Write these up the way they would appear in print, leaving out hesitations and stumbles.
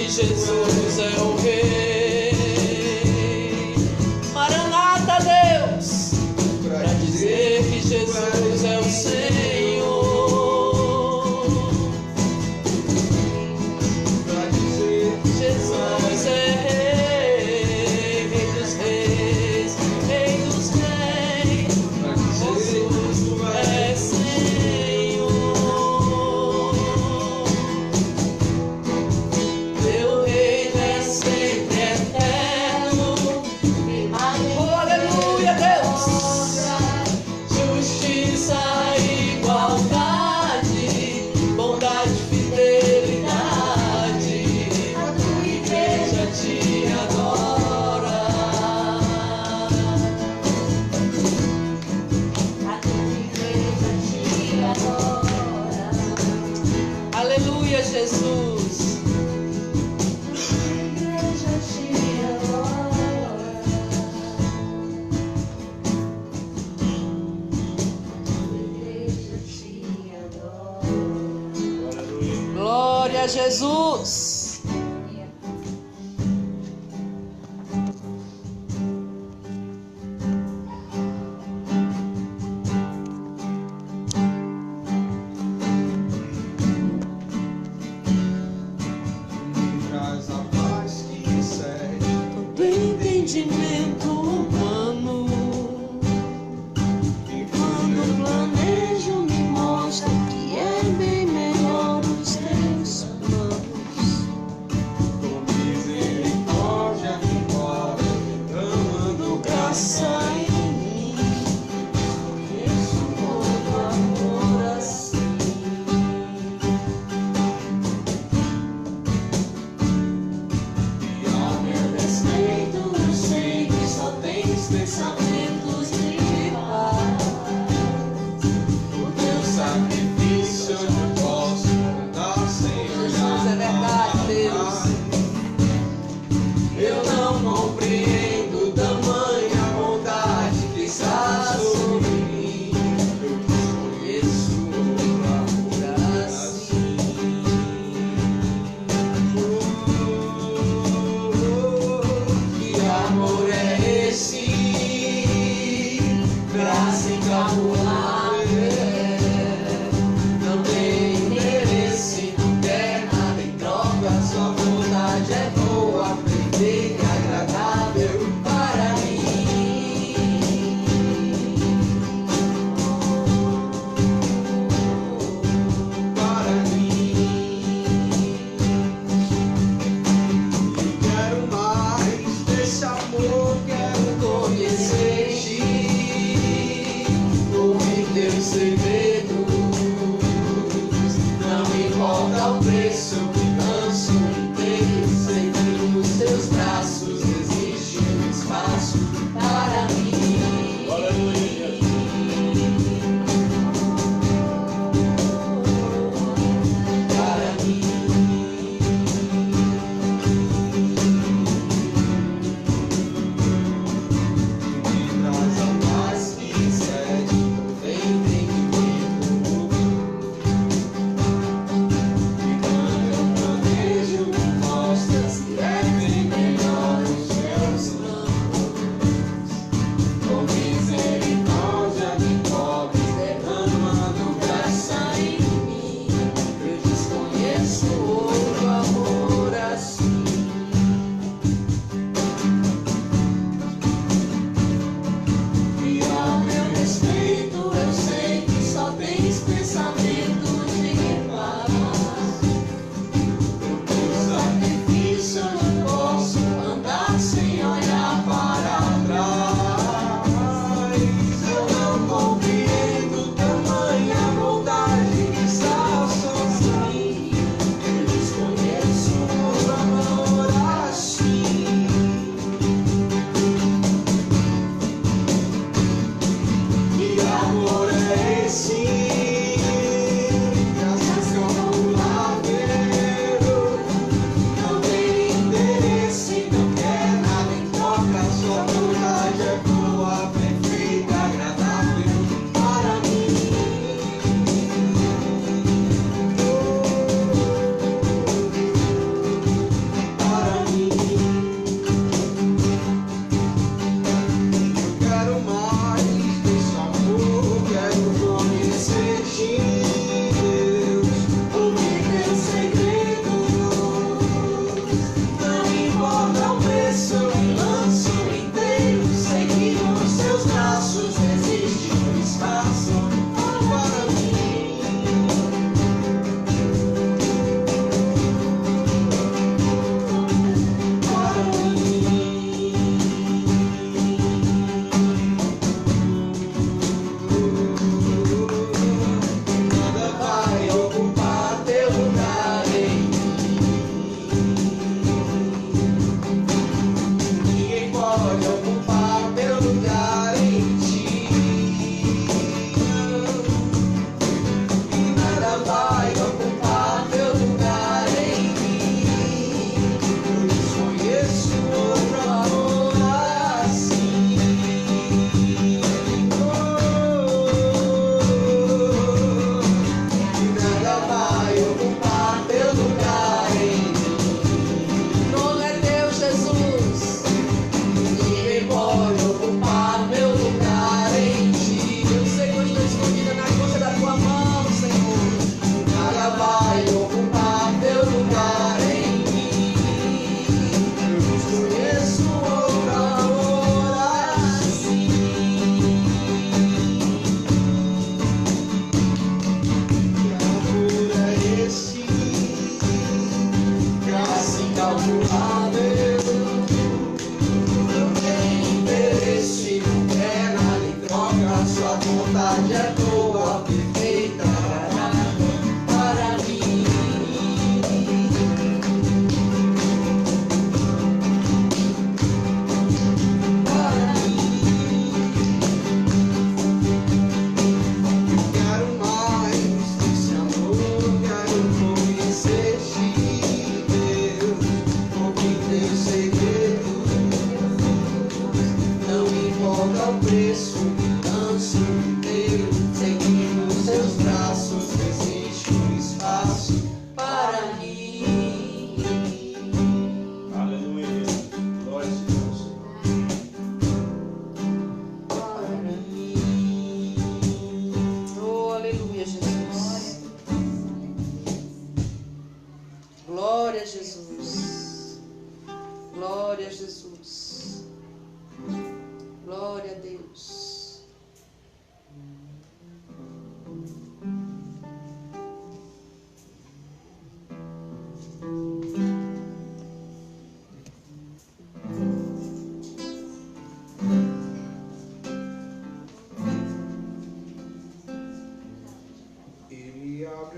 Jesus é o Rei. Maranata, Deus, para dizer que Jesus é o Senhor. Para dizer que Jesus é Rei, Rei dos Reis, Rei dos Reis. Jesus é Senhor. Teu reino é sempre eterno. Oh, aleluia, Deus. Justiça, igualdade, bondade, fidelidade. A tua igreja te adora. A tua igreja te adora. Aleluia, Jesus. A igreja te adora. Glória a Jesus. Traz a paz que excede Do entendimento humano. e Quando o planejo me mostra que é bem melhor os teus planos. segredos. Não importa o preço, eu me lanço inteiro. Sei que nos seus braços existe um espaço para mim. Aleluia. Para mim. Me traz a paz que excede Vem entendimento.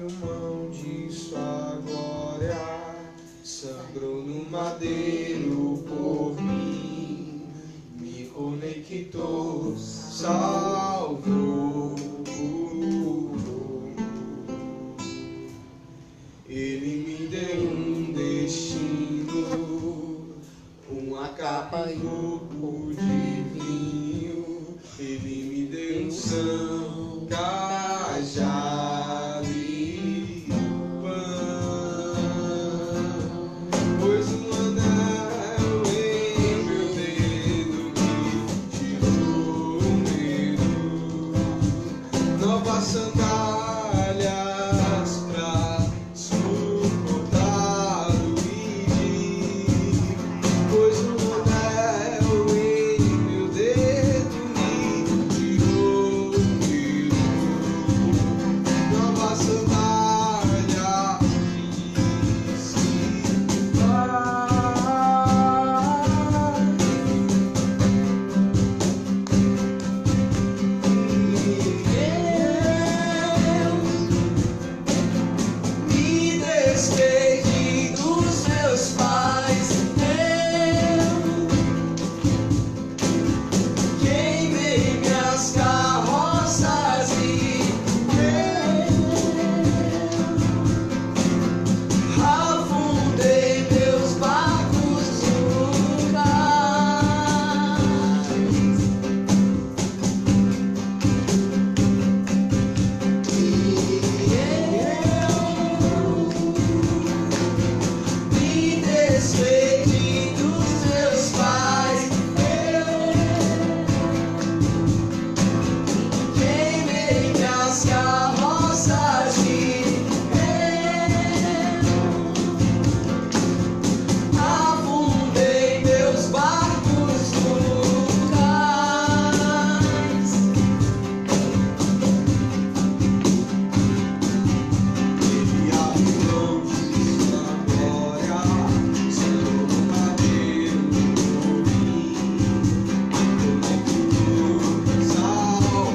abriu mão de sua glória, sangrou no madeiro por mim, me conectou, salvou. Ele me deu um destino, uma capa e um copo de vinho. Ele me deu um são, cajado e pão, pois um anel em meu dedo me tirou o medo, novas sandálias pra suportar o pedir, pois um anel em meu dedo me tirou o medo, nova sandália me despedi dos meus pais, eu queimei minhas carroças e eu afundei meus barcos no cais. Me despedi dos meus pais, eu queimei minhas carroças e eu afundei meus barcos no cais. Ele abriu mão de sua glória, sangrou no madeiro por mim, me conectou, salvou.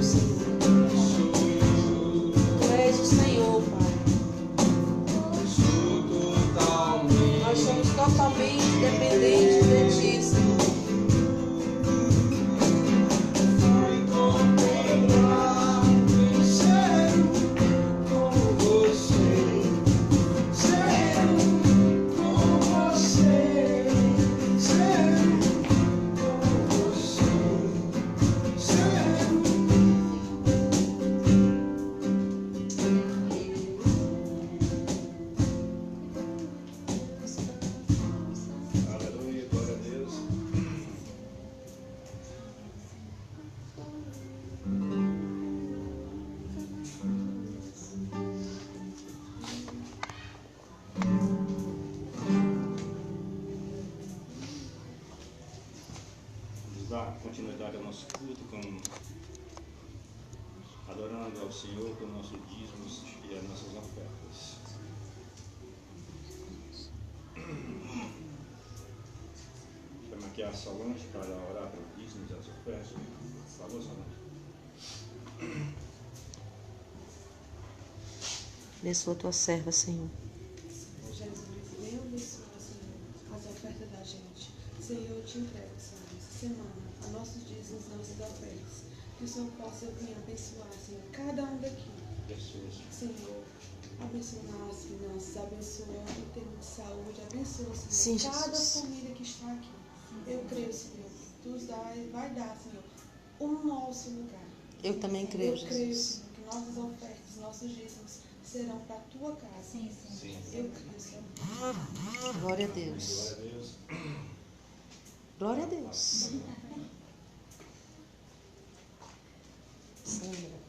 somos, Senhor. Tu és o Senhor, Pai. Nós somos totalmente dependentes de Ti, Senhor. Aleluia, glória a Deus. Vamos dar continuidade ao nosso culto, adorando ao Senhor com nossos dízimos e as nossas ofertas. Chama aqui a Solange para orar pelos dízimos e as ofertas. Por favor, Solange. Abençoa tua serva, Senhor. Jesus, venha abençoar, Senhor, as ofertas da gente. Senhor, eu te entrego, Senhor, essa semana, a nossos dízimos, nossas ofertas. Que o Senhor possa vir abençoar, Senhor, cada um daqui. Jesus. Senhor, abençoa nas finanças, abençoa em termos de saúde, abençoa, Senhor, Sim, cada Jesus. família que está aqui. Eu creio, Senhor, tu vai dar, Senhor, o nosso lugar. Eu também creio, Eu creio, Jesus. Senhor, que nossas ofertas, nossos dízimos serão para a tua casa. Sim. Sim. Eu creio, Senhor. Glória a Deus. Glória a Deus. Glória a Deus. Sandra,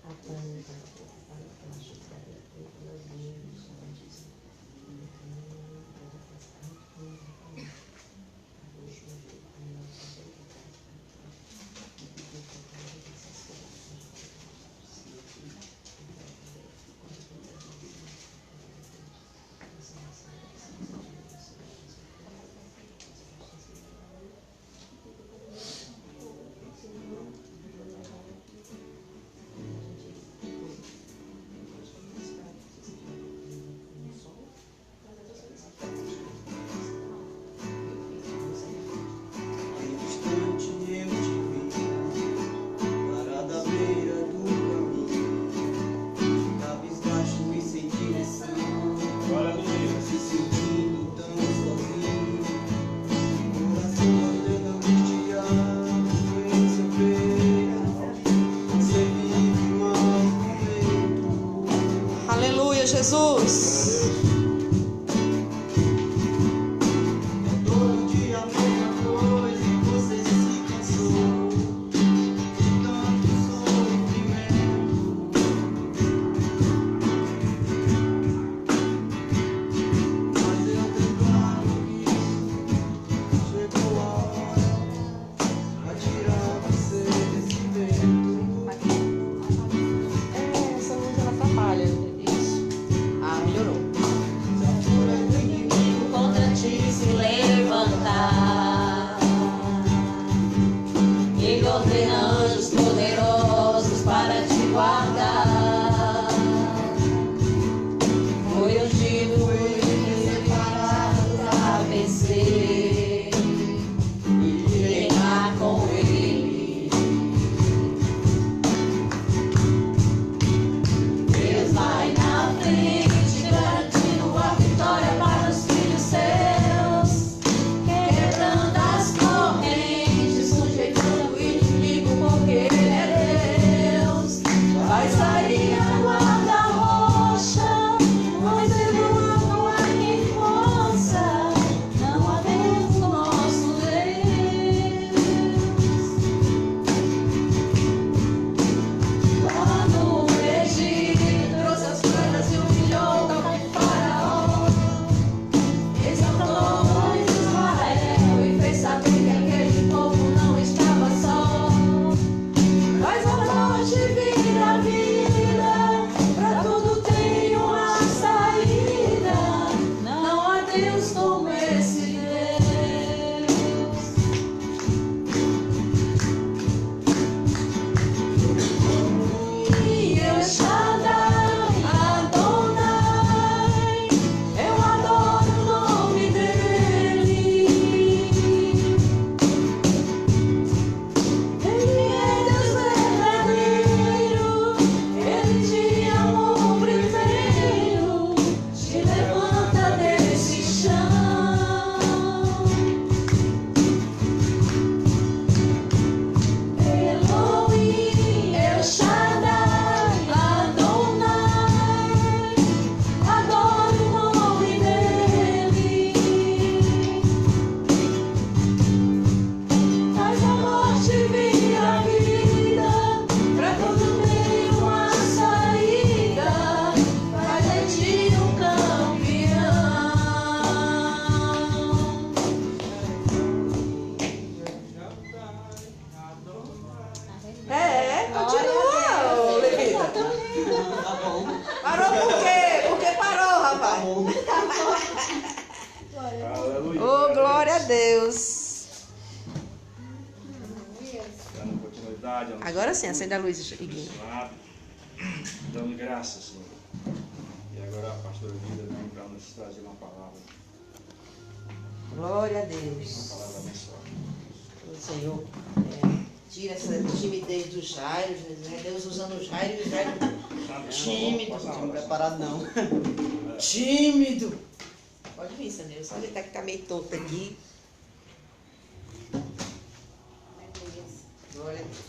Deus. Dando continuidade ao nosso Agora sim, estudo, acende a luz, Iguinho. abençoado, dando graças, Senhor. E agora a pastora Vida vem para nos trazer uma palavra Glória a Deus. abençoada. O Senhor tira essa timidez do Jairo, né? Deus usando o Jairo e o Jairo tímido. Não tinha preparado não. Tímido. Pode vir, Senhor. Só ele tá meio torto aqui. Glória a Deus.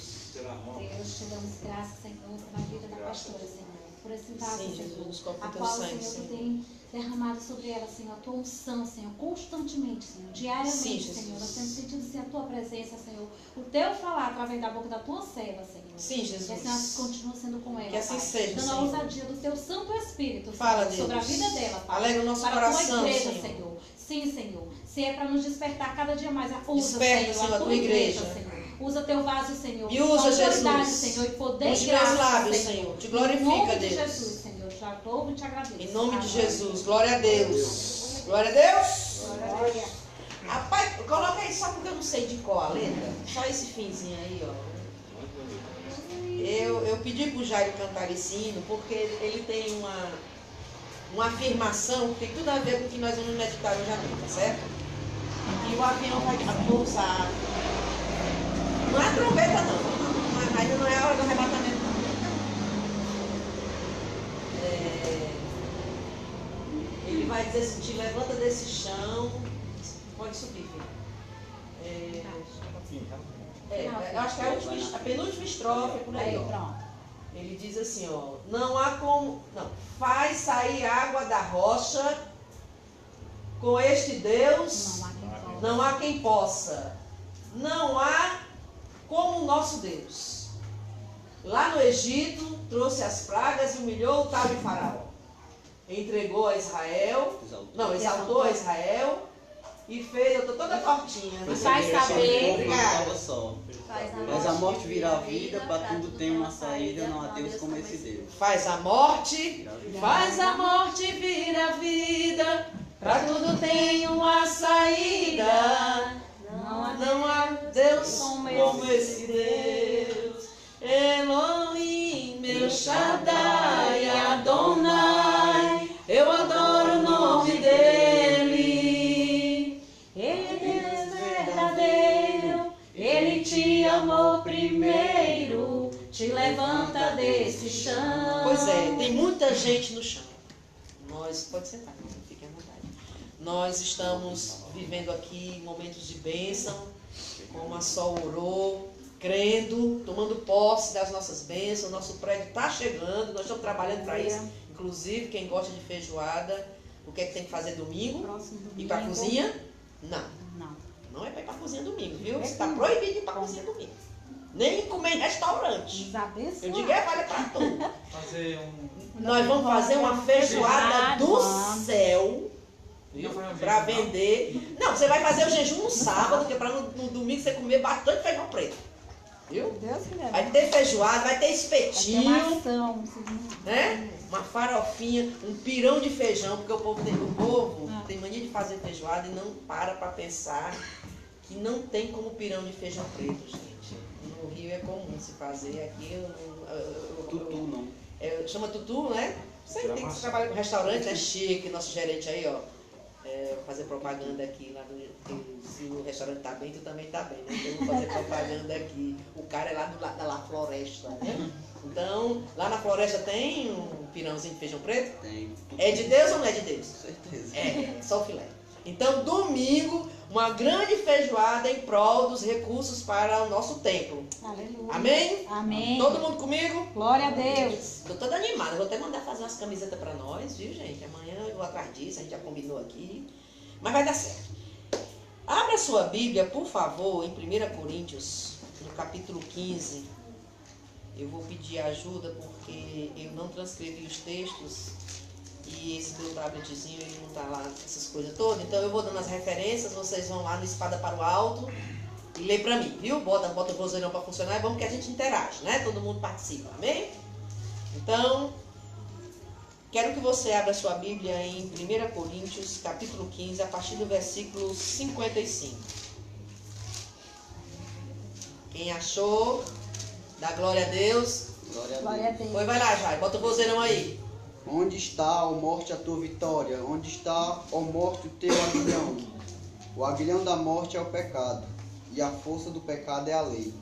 Deus, te damos graças, Senhor, pela vida da pastora, Senhor. Por esse vaso, Sim, Senhor, Jesus, com a teu qual, sangue, Senhor, tu Senhor. tem derramado sobre ela, Senhor, a tua unção, Senhor, constantemente, Senhor, diariamente, Sim, Jesus. Senhor. Nós temos sentido, Senhor, a tua presença, Senhor, o teu falar através da boca da tua serva, Senhor. Sim, Que assim Jesus. continua sendo com ela, Que assim Pai. seja, Dando a Senhor. ousadia do teu Santo Espírito, Fala, Senhor, sobre a Deus. vida dela, Pai. Alegra o nosso para coração, a tua igreja, Senhor. Senhor. Sim, Senhor. Se é para nos despertar cada dia mais, usa, Desperta, Senhor, Senhor, a tua igreja, Senhor. Usa teu vaso, Senhor. E usa, com autoridade, Jesus. Senhor, e poder Os e meus graça, lábios, Senhor. Te glorifica, em nome de Deus. Jesus, Senhor. Já louvo e te agradeço. Em nome de Amém. Jesus. Glória a Deus. Glória a Deus. Glória. Rapaz, coloca aí só porque eu não sei de qual a letra. Só esse finzinho aí, ó. Eu pedi pro Jairo cantar esse hino porque ele tem uma afirmação que tem tudo a ver com o que nós vamos meditar hoje à noite, tá certo? E o avião vai pousar. Não é trombeta, não. Ainda não é a hora do arrebatamento, não. Ele vai dizer assim, te levanta desse chão. Pode subir, filho. Eu acho que é a penúltima estrofe, é por aí, Aí, ó. pronto. Ele diz assim, ó, não há como, não, faz sair água da rocha, com este Deus, não há quem possa. Não há como o nosso Deus. Lá no Egito, trouxe as pragas e humilhou o tal de Faraó. Entregou a Israel, exaltou a Israel e fez, eu tô toda tortinha. Né? Vai saber. Obrigada. Mas a morte vira a vida, para tudo tem uma saída, não há Deus como esse Deus. Faz a morte vir a vida, pra tudo tem uma saída. Não há Deus como esse Deus. Elohim, meu Shaddai, Adonai, eu adoro o nome dele. Ele é verdadeiro, ele te amou primeiro, te levanta desse chão. Pois é, tem muita gente no chão. Pode sentar, fique à vontade. Nós estamos vivendo aqui momentos de bênção, como a Sol orou, crendo, tomando posse das nossas bênçãos. Nosso prédio está chegando, nós estamos trabalhando para isso. Inclusive, quem gosta de feijoada, o que é que tem que fazer domingo? Próximo domingo. Ir para a cozinha? Não. Não é para ir para a cozinha domingo, viu? Você está proibido de ir para a cozinha domingo. Nem comer em restaurante. Eu digo, vale para tudo. Fazer Nós vamos fazer uma feijoada do céu para vender. Não, você vai fazer o jejum no sábado, que é para no domingo você comer bastante feijão preto. Viu? Deus me leve. Vai ter feijoada, vai ter espetinho, ação. né? Uma farofinha, um pirão de feijão, porque o povo tem mania de fazer feijoada e não para pensar que não tem como pirão de feijão preto, gente. No Rio é comum se fazer, aqui Tutu não. chama tutu, né? Você tem que trabalhar com restaurante, é chique, nosso gerente aí, ó. Fazer propaganda aqui lá no. Se o restaurante tá bem, tu também tá bem, né? Então eu vou fazer propaganda aqui. O cara é lá da La Floresta, né? Então, lá na floresta tem um pirãozinho de feijão preto? Tem. É de Deus ou não é de Deus? Com certeza. Só o filé. Então, domingo, uma grande feijoada em prol dos recursos para o nosso templo. Aleluia. Amém? Amém. Todo mundo comigo? Glória a Deus. Tô toda animada, vou até mandar fazer umas camisetas pra nós, viu, gente? Amanhã eu vou atrás disso, a gente já combinou aqui. Mas vai dar certo. Abra a sua Bíblia, por favor, em 1 Coríntios, no capítulo 15. Eu vou pedir ajuda porque eu não transcrevi os textos e esse meu tabletzinho ele não tá lá, essas coisas todas. Então eu vou dando as referências, vocês vão lá no Espada para o Alto e lê pra mim, viu? Bota o vozeirão pra funcionar e vamos que a gente interage, né? Todo mundo participa, amém? Então, Quero que você abra sua Bíblia em 1 Coríntios, capítulo 15, a partir do versículo 55. Quem achou, dá glória a Deus. Glória a Glória a Deus. Deus. Pois vai lá, Jair, bota o vozeirão aí. Onde está, ó morte, a tua vitória? Onde está, ó morte, o teu aguilhão? O aguilhão da morte é o pecado, e a força do pecado é a lei.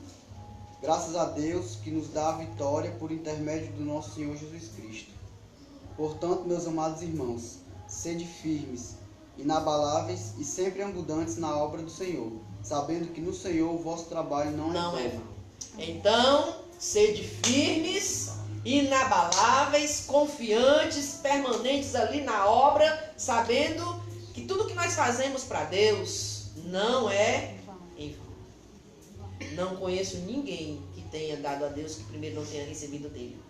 Graças a Deus que nos dá a vitória por intermédio do nosso Senhor Jesus Cristo. Portanto, meus amados irmãos, sede firmes, inabaláveis e sempre abundantes na obra do Senhor, sabendo que no Senhor o vosso trabalho não é vão. Então, sede firmes, inabaláveis, confiantes, permanentes ali na obra, sabendo que tudo que nós fazemos para Deus não é em vão. Não conheço ninguém que tenha dado a Deus que primeiro não tenha recebido dele.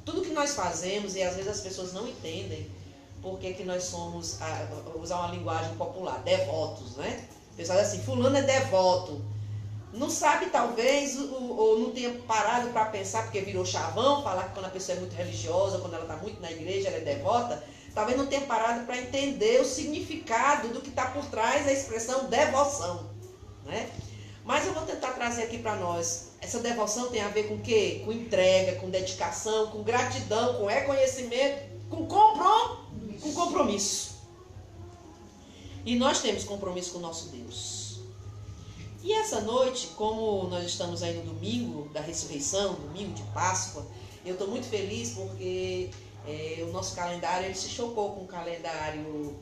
Tudo que nós fazemos, e às vezes as pessoas não entendem porque que nós somos, usar uma linguagem popular, devotos, né? O pessoal diz assim, fulano é devoto. Não sabe, talvez, ou não tenha parado para pensar, porque virou chavão, falar que quando a pessoa é muito religiosa, quando ela está muito na igreja, ela é devota. Talvez não tenha parado para entender o significado do que está por trás da expressão devoção, né? Mas eu vou tentar trazer aqui para nós. Essa devoção tem a ver com o quê? Com entrega, com dedicação, com gratidão, com reconhecimento, com compromisso. E nós temos compromisso com o nosso Deus. E essa noite, como nós estamos aí no domingo da ressurreição, domingo de Páscoa, eu estou muito feliz porque o nosso calendário ele se chocou com o calendário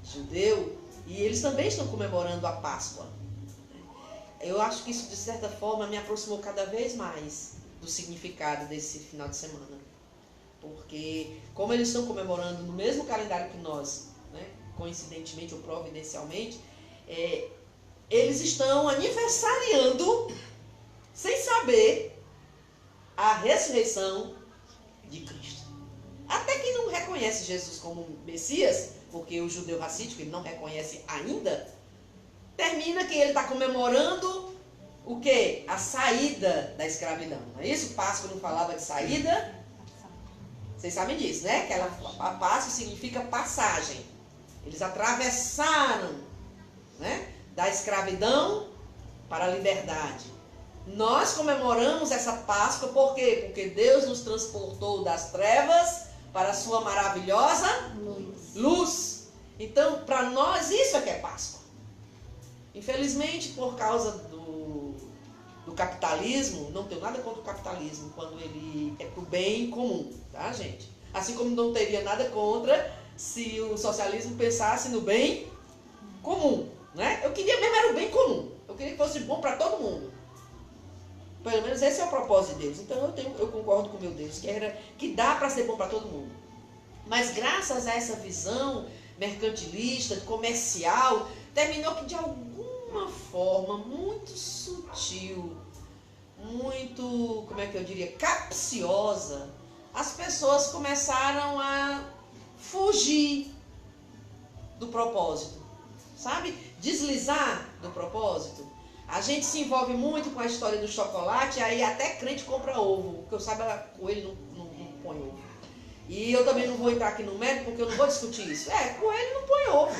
judeu e eles também estão comemorando a Páscoa. Eu acho que isso, de certa forma, me aproximou cada vez mais do significado desse final de semana. Porque, como eles estão comemorando no mesmo calendário que nós, né, coincidentemente ou providencialmente, eles estão aniversariando, sem saber, a ressurreição de Cristo. Até quem não reconhece Jesus como Messias, porque o judeu racídico ele não reconhece ainda, termina que ele está comemorando o quê? A saída da escravidão. Não é isso? Páscoa não falava de saída? Vocês sabem disso, né? Que a Páscoa significa passagem. Eles atravessaram, né, da escravidão para a liberdade. Nós comemoramos essa Páscoa por quê? Porque Deus nos transportou das trevas para a sua maravilhosa luz. Então, para nós, isso é que é Páscoa. Infelizmente, por causa do capitalismo, não tenho nada contra o capitalismo quando ele é para o bem comum, tá, gente? Assim como não teria nada contra se o socialismo pensasse no bem comum, né? Eu queria mesmo era o bem comum. Eu queria que fosse bom para todo mundo. Pelo menos esse é o propósito de Deus. Então eu concordo com meu Deus, que dá para ser bom para todo mundo. Mas graças a essa visão mercantilista, comercial, terminou que de alguma forma muito sutil, muito, como é que eu diria, capciosa, as pessoas começaram a fugir do propósito, sabe? Deslizar do propósito. A gente se envolve muito com a história do chocolate, aí até crente compra ovo, porque eu saiba, coelho não põe ovo. E eu também não vou entrar aqui no mérito, porque eu não vou discutir isso. Coelho não põe ovo.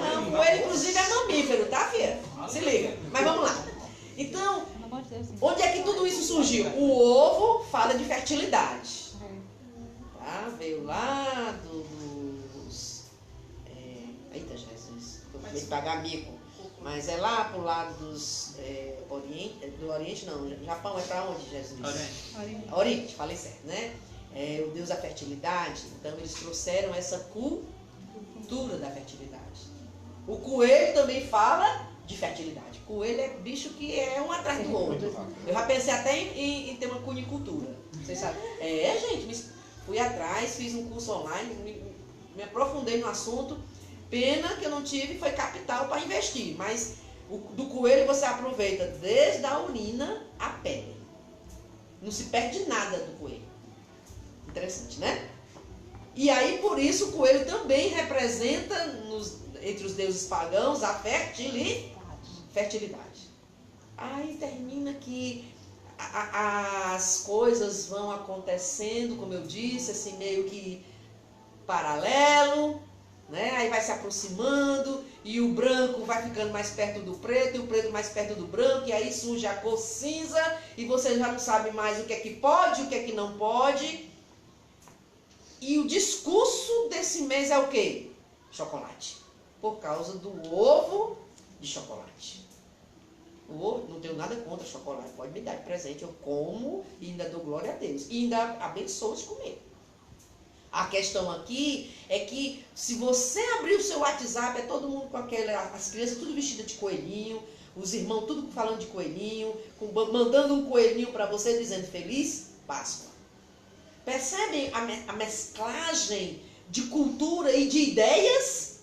Não, coelho inclusive é mamífero, tá, filha? Se liga. Mas vamos lá. Então, onde é que tudo isso surgiu? O ovo fala de fertilidade. Tá? Veio lá dos... Eita, Jesus. Tô com medo de pagar mico. Mas é lá pro lado dos... do Oriente não. Japão é pra onde, Jesus? Oriente, falei certo, né? O Deus da fertilidade. Então, eles trouxeram essa cultura da fertilidade. O coelho também fala de fertilidade. Coelho é bicho que é um atrás do outro. Eu já pensei até em ter uma cunicultura. Vocês sabem? Gente, fui atrás, fiz um curso online, me aprofundei no assunto. Pena que eu não tive, foi capital para investir. Mas do coelho você aproveita desde a urina à pele. Não se perde nada do coelho. Interessante, né? E aí, por isso, o coelho também representa, entre os deuses pagãos, a fertilidade. Aí termina que as coisas vão acontecendo, como eu disse, assim, meio que paralelo, né? Aí vai se aproximando e o branco vai ficando mais perto do preto e o preto mais perto do branco, e aí surge a cor cinza e você já não sabe mais o que é que pode, o que é que não pode. E o discurso desse mês é o quê? Chocolate. Por causa do ovo de chocolate. O ovo, não tenho nada contra chocolate, pode me dar de presente, eu como e ainda dou glória a Deus. E ainda abençoo de comer. A questão aqui é que se você abrir o seu WhatsApp, é todo mundo com as crianças tudo vestidas de coelhinho, os irmãos tudo falando de coelhinho, mandando um coelhinho para você dizendo Feliz Páscoa. Percebem a mesclagem de cultura e de ideias?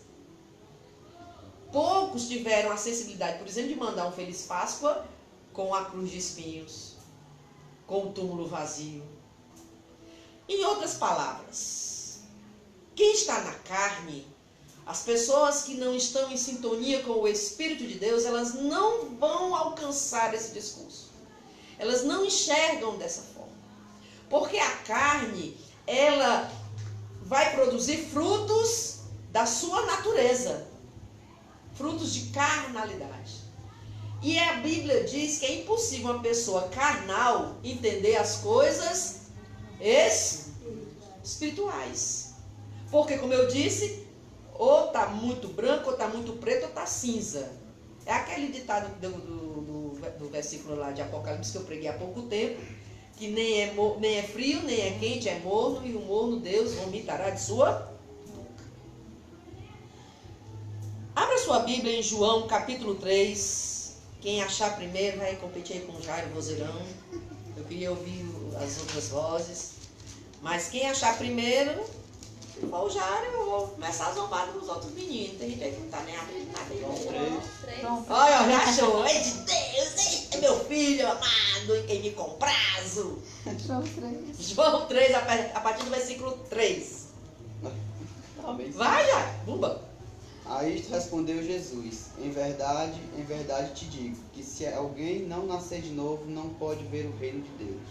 Poucos tiveram a sensibilidade, por exemplo, de mandar um Feliz Páscoa com a cruz de espinhos, com o túmulo vazio. Em outras palavras, quem está na carne, as pessoas que não estão em sintonia com o Espírito de Deus, elas não vão alcançar esse discurso. Elas não enxergam dessa forma. Porque a carne, ela vai produzir frutos da sua natureza. Frutos de carnalidade. E a Bíblia diz que é impossível uma pessoa carnal entender as coisas espirituais. Porque, como eu disse, ou está muito branco, ou está muito preto, ou está cinza. É aquele ditado do versículo lá de Apocalipse que eu preguei há pouco tempo, que nem é frio, nem é quente, é morno, e o morno Deus vomitará de sua boca. Abra sua Bíblia em João, capítulo 3. Quem achar primeiro vai competir aí com o Jairo Vozeirão. Eu queria ouvir as outras vozes. Mas quem achar primeiro, se for o Jairo, eu vou começar a zombar dos outros meninos. Tem gente aí que não está nem abrindo nada aí. Olha, já achou. Ei de Deus, é meu filho amado, em quem me comprazo. João 3, a partir do versículo 3. Vai, Jairo, bumba. A isto respondeu Jesus: em verdade te digo, que se alguém não nascer de novo, não pode ver o reino de Deus.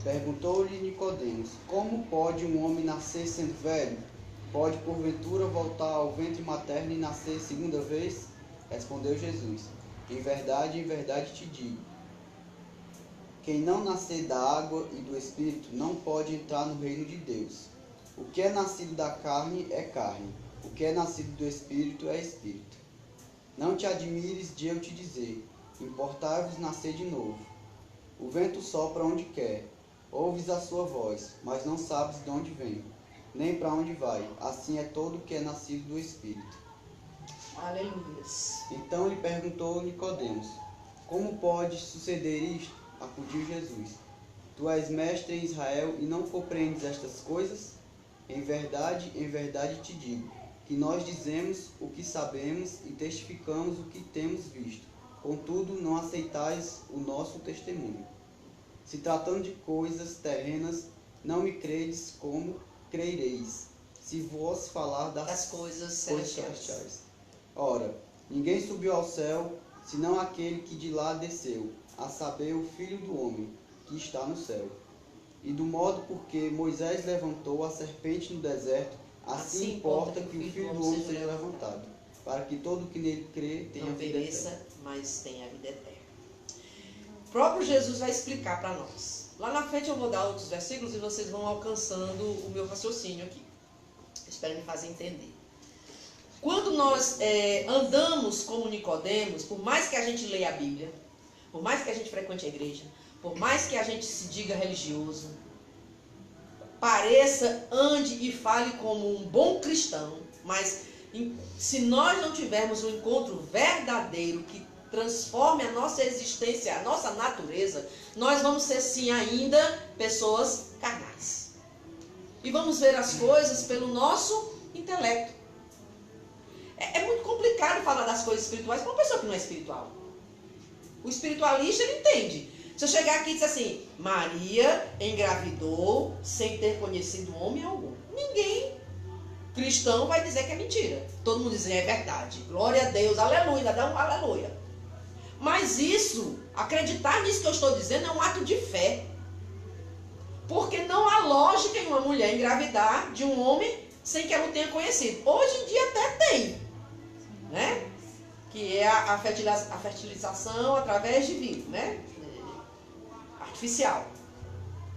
Perguntou-lhe Nicodemos: como pode um homem nascer sendo velho? Pode porventura voltar ao ventre materno e nascer segunda vez? Respondeu Jesus: em verdade te digo, quem não nascer da água e do Espírito não pode entrar no reino de Deus. O que é nascido da carne é carne, o que é nascido do Espírito é Espírito. Não te admires de eu te dizer: importai-vos nascer de novo. O vento sopra onde quer, ouves a sua voz, mas não sabes de onde vem, nem para onde vai. Assim é todo o que é nascido do Espírito. Aleluia. Então lhe perguntou Nicodemos: como pode suceder isto? Acudiu Jesus: tu és mestre em Israel e não compreendes estas coisas? Em verdade te digo, que nós dizemos o que sabemos e testificamos o que temos visto. Contudo, não aceitais o nosso testemunho. Se tratando de coisas terrenas, não me credes, como creireis, se vos falar das coisas coisas celestiais. celestiais. Ora, ninguém subiu ao céu, senão aquele que de lá desceu, a saber, o Filho do Homem, que está no céu. E do modo porque Moisés levantou a serpente no deserto, assim importa que o Filho do Homem seja levantado, para que todo que nele crê tenha vida eterna. Mas tenha a vida eterna. O próprio Jesus vai explicar para nós. Lá na frente eu vou dar outros versículos e vocês vão alcançando o meu raciocínio aqui. Espero me fazer entender. Quando nós andamos como Nicodemos, por mais que a gente leia a Bíblia, por mais que a gente frequente a igreja, por mais que a gente se diga religioso, pareça, ande e fale como um bom cristão, mas se nós não tivermos um encontro verdadeiro que transforme a nossa existência, a nossa natureza, nós vamos ser sim ainda pessoas carnais. E vamos ver as coisas pelo nosso intelecto. É muito complicado falar das coisas espirituais para uma pessoa que não é espiritual. O espiritualista, ele entende. Se eu chegar aqui e dizer assim, Maria engravidou sem ter conhecido homem algum. Ninguém cristão vai dizer que é mentira. Todo mundo diz, é verdade. Glória a Deus, aleluia, dá um aleluia. Mas isso, acreditar nisso que eu estou dizendo, é um ato de fé. Porque não há lógica em uma mulher engravidar de um homem sem que ela o tenha conhecido. Hoje em dia até tem, né? Que é a fertilização através de vírus, né? Artificial.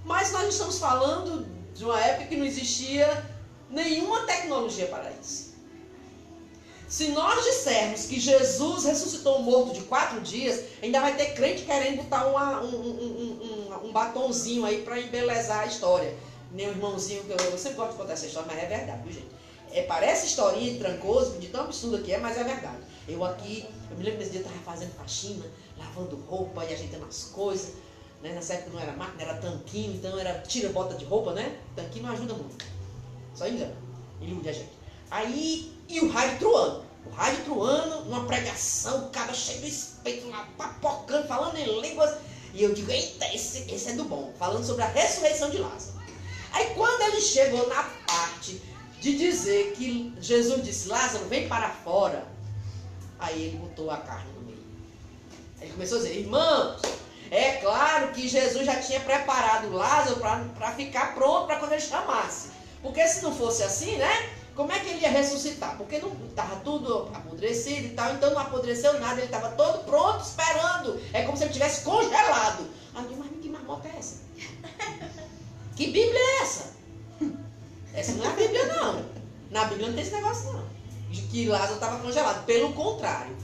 Mas nós estamos falando de uma época que não existia nenhuma tecnologia para isso. Se nós dissermos que Jesus ressuscitou um morto de 4 dias, ainda vai ter crente querendo botar um batonzinho aí para embelezar a história. Meu irmãozinho, que eu sempre gosto de contar essa história, mas é verdade, viu, gente? Parece historinha de trancoso, de tão absurda que é, mas é verdade. Eu me lembro desse dia, eu estava fazendo faxina, lavando roupa e ajeitando as coisas. Né? Nessa época não era máquina, era tanquinho, então era tira e bota de roupa, né? Tanquinho não ajuda muito. Só engana, ilude a gente. Aí, e o rádio truando. O rádio truando, numa pregação, o cara cheio do espeito lá, papocando, falando em línguas. E eu digo, eita, esse é do bom. Falando sobre a ressurreição de Lázaro. Aí quando ele chegou na parte de dizer que Jesus disse, Lázaro, vem para fora. Aí ele botou a carne no meio. Aí ele começou a dizer, irmãos, é claro que Jesus já tinha preparado Lázaro para ficar pronto para quando ele chamasse. Porque se não fosse assim, né? Como é que ele ia ressuscitar? Porque não estava tudo apodrecido e tal, então não apodreceu nada, ele estava todo pronto, esperando. É como se ele tivesse congelado. Aí eu digo, mas que marmota é essa? Que Bíblia é essa? Essa não é a Bíblia, não. Na Bíblia não tem esse negócio, não. De que Lázaro estava congelado. Pelo contrário.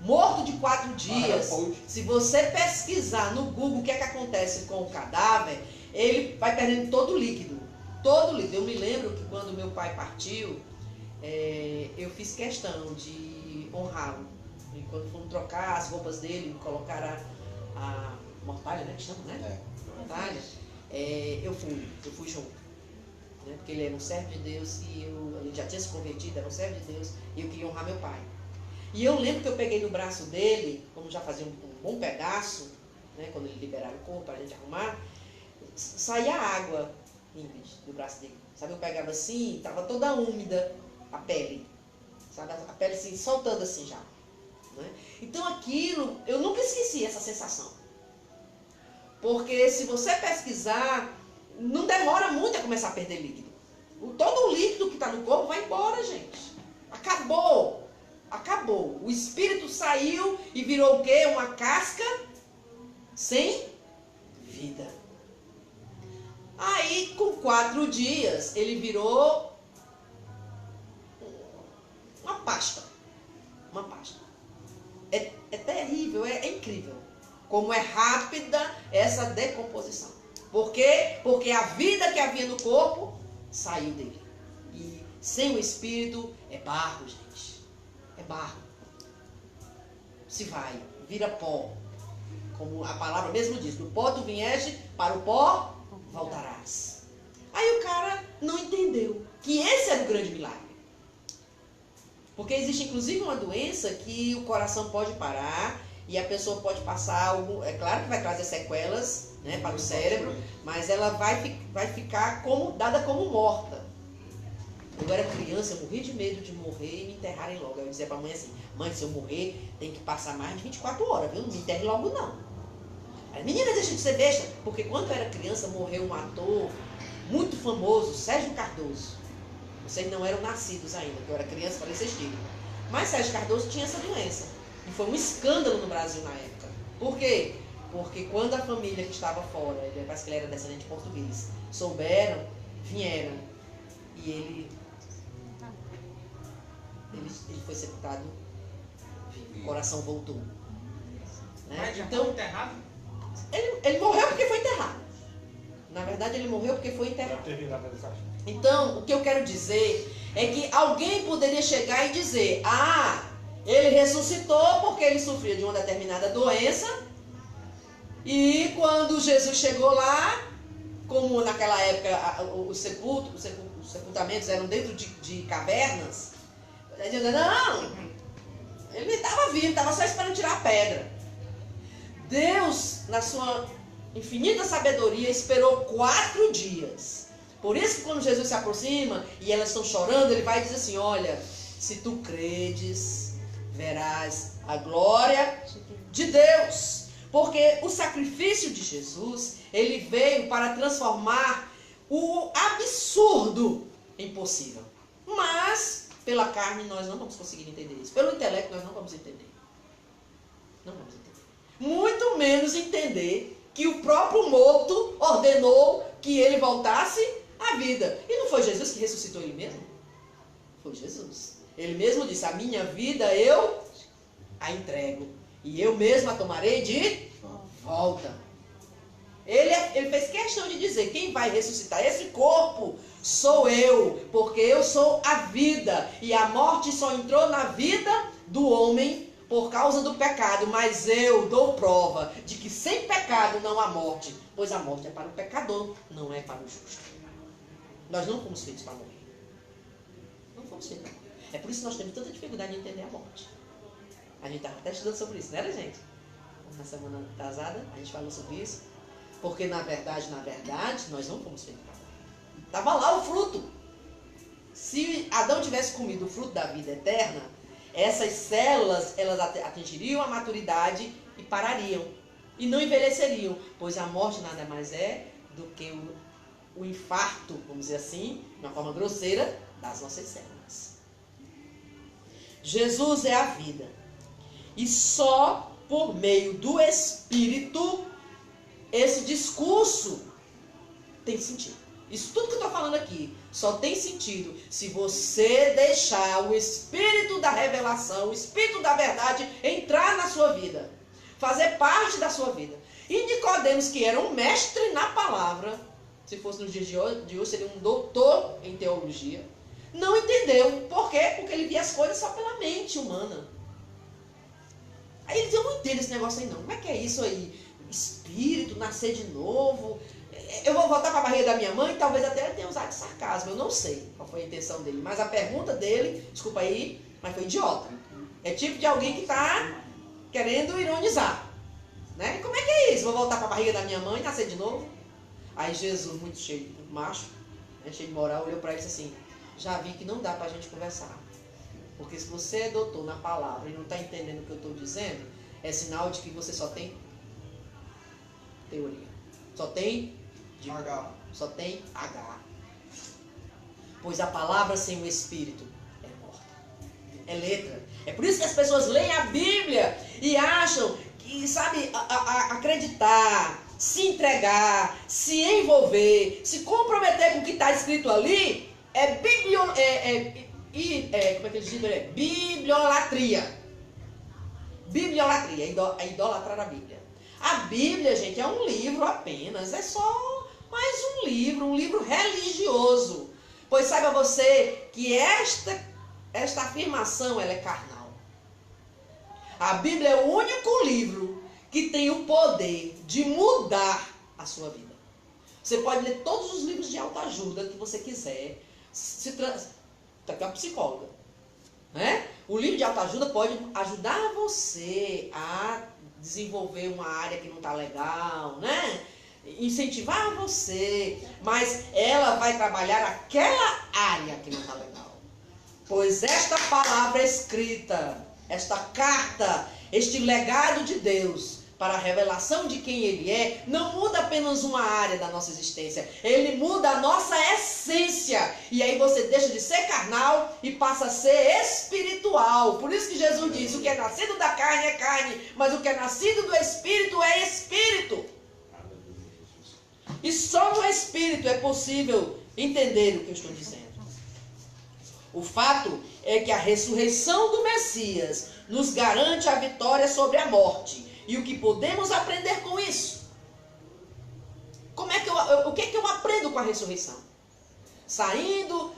Morto de 4 dias. Se você pesquisar no Google o que é que acontece com o cadáver, ele vai perdendo todo o líquido. Todo o líquido. Eu me lembro que quando meu pai partiu, eu fiz questão de honrá-lo. E quando fomos trocar as roupas dele, colocar a mortalha, né? Que chama, né? Mortalha. Eu fui junto. Né? Porque ele era um servo de Deus e ele já tinha se convertido, era um servo de Deus, e eu queria honrar meu pai. E eu lembro que eu peguei no braço dele, como já fazia um bom pedaço, né? Quando ele liberaram o corpo para a gente arrumar, saía água, Ingrid, do braço dele. Sabe, eu pegava assim, estava toda úmida a pele. Sabe, a pele assim, soltando assim já. Né? Então aquilo, eu nunca esqueci essa sensação. Porque se você pesquisar, não demora muito a começar a perder líquido. Todo o líquido que está no corpo vai embora, gente. Acabou. Acabou. O espírito saiu e virou o quê? Uma casca sem vida. Aí, com 4 dias, ele virou uma pasta. Uma pasta. É terrível, é incrível. Como é rápida essa decomposição. Por quê? Porque a vida que havia no corpo saiu dele. E sem o espírito é barro, gente. É barro. Se vai, vira pó. Como a palavra mesmo diz, do pó tu vieste, para o pó voltarás. Aí o cara não entendeu que esse era o grande milagre. Porque existe inclusive uma doença que o coração pode parar e a pessoa pode passar algo, é claro que vai trazer sequelas, né, para o cérebro, mas ela vai ficar dada como morta. Eu era criança, eu morri de medo de morrer e me enterrarem logo. Eu dizia para a mãe assim, mãe, se eu morrer, tem que passar mais de 24 horas, viu? Não me enterre logo não. Aí, menina, deixa de ser besta, porque quando eu era criança morreu um ator muito famoso, Sérgio Cardoso. Vocês não eram nascidos ainda, porque eu era criança, falei vocês tinham. Mas Sérgio Cardoso tinha essa doença. E foi um escândalo no Brasil na época. Por quê? Porque quando a família que estava fora, parece que ele era descendente de português, souberam, vieram. E ele foi sepultado vivo. O coração voltou. Né? Mas já então, foi enterrado? Ele morreu porque foi enterrado. Na verdade, ele morreu porque foi enterrado. Então, o que eu quero dizer é que alguém poderia chegar e dizer, ele ressuscitou porque ele sofria de uma determinada doença e quando Jesus chegou lá, como naquela época os sepultamentos eram dentro de cavernas, não, ele estava vivo, estava só esperando tirar a pedra. Deus, na sua infinita sabedoria, esperou 4 dias. Por isso que quando Jesus se aproxima e elas estão chorando, ele vai dizer assim, olha, se tu credes, verás a glória de Deus. Porque o sacrifício de Jesus, ele veio para transformar o absurdo em possível. Mas, pela carne, nós não vamos conseguir entender isso. Pelo intelecto, nós não vamos entender. Não vamos entender. Muito menos entender que o próprio morto ordenou que ele voltasse à vida. E não foi Jesus que ressuscitou ele mesmo? Foi Jesus. Ele mesmo disse, a minha vida eu a entrego. E eu mesmo a tomarei de volta. Ele fez questão de dizer, quem vai ressuscitar esse corpo sou eu, porque eu sou a vida. E a morte só entrou na vida do homem por causa do pecado. Mas eu dou prova de que sem pecado não há morte. Pois a morte é para o pecador, não é para o justo. Nós não fomos feitos para morrer. Não fomos feitos para morrer. É por isso que nós temos tanta dificuldade de entender a morte. A gente estava até estudando sobre isso, não era, gente? Na semana atrasada, a gente falou sobre isso. Porque na verdade, nós não fomos feitos para morrer. Estava lá o fruto. Se Adão tivesse comido o fruto da vida eterna, essas células, elas atingiriam a maturidade e parariam. E não envelheceriam. Pois a morte nada mais é do que o infarto, vamos dizer assim, de uma forma grosseira, das nossas células. Jesus é a vida. E só por meio do Espírito, esse discurso tem sentido. Isso tudo que eu estou falando aqui só tem sentido se você deixar o Espírito da revelação, o Espírito da verdade entrar na sua vida, fazer parte da sua vida. E Nicodemos, que era um mestre na palavra, se fosse nos dias de hoje seria um doutor em teologia, não entendeu. Por quê? Porque ele via as coisas só pela mente humana. Aí ele disse, eu não entendo esse negócio aí não. Como é que é isso aí? Espírito, nascer de novo. Eu vou voltar para a barriga da minha mãe, talvez até ele tenha usado de sarcasmo. Eu não sei qual foi a intenção dele. Mas a pergunta dele, desculpa aí, mas foi idiota. É tipo de alguém que está querendo ironizar. Né? Como é que é isso? Vou voltar para a barriga da minha mãe, nascer de novo? Aí Jesus, muito cheio, muito macho, né, cheio de moral, olhou para ele e disse assim, já vi que não dá para a gente conversar. Porque se você é doutor na palavra e não está entendendo o que eu estou dizendo, é sinal de que você só tem teoria. Só tem H. Só tem H. Pois a palavra sem o Espírito é morta. É letra. É por isso que as pessoas leem a Bíblia e acham que, sabe, acreditar, se entregar, se envolver, se comprometer com o que está escrito ali, como é que eles dizem? Bibliolatria. Bibliolatria, é idolatrar a Bíblia. A Bíblia, gente, é um livro apenas, é só mais um livro religioso. Pois saiba você que esta afirmação, ela é carnal. A Bíblia é o único livro que tem o poder de mudar a sua vida. Você pode ler todos os livros de autoajuda que você quiser, tá aqui uma psicóloga, né? O livro de autoajuda pode ajudar você a desenvolver uma área que não está legal, né? Incentivar você, mas ela vai trabalhar aquela área que não está legal. Pois esta palavra escrita, esta carta, este legado de Deus para a revelação de quem Ele é, não muda apenas uma área da nossa existência. Ele muda a nossa essência. E aí você deixa de ser carnal e passa a ser espiritual. Por isso que Jesus diz, o que é nascido da carne é carne, mas o que é nascido do Espírito é Espírito. E só no Espírito é possível entender o que eu estou dizendo. O fato é que a ressurreição do Messias nos garante a vitória sobre a morte. E o que podemos aprender com isso? O que é que eu aprendo com a ressurreição? Saindo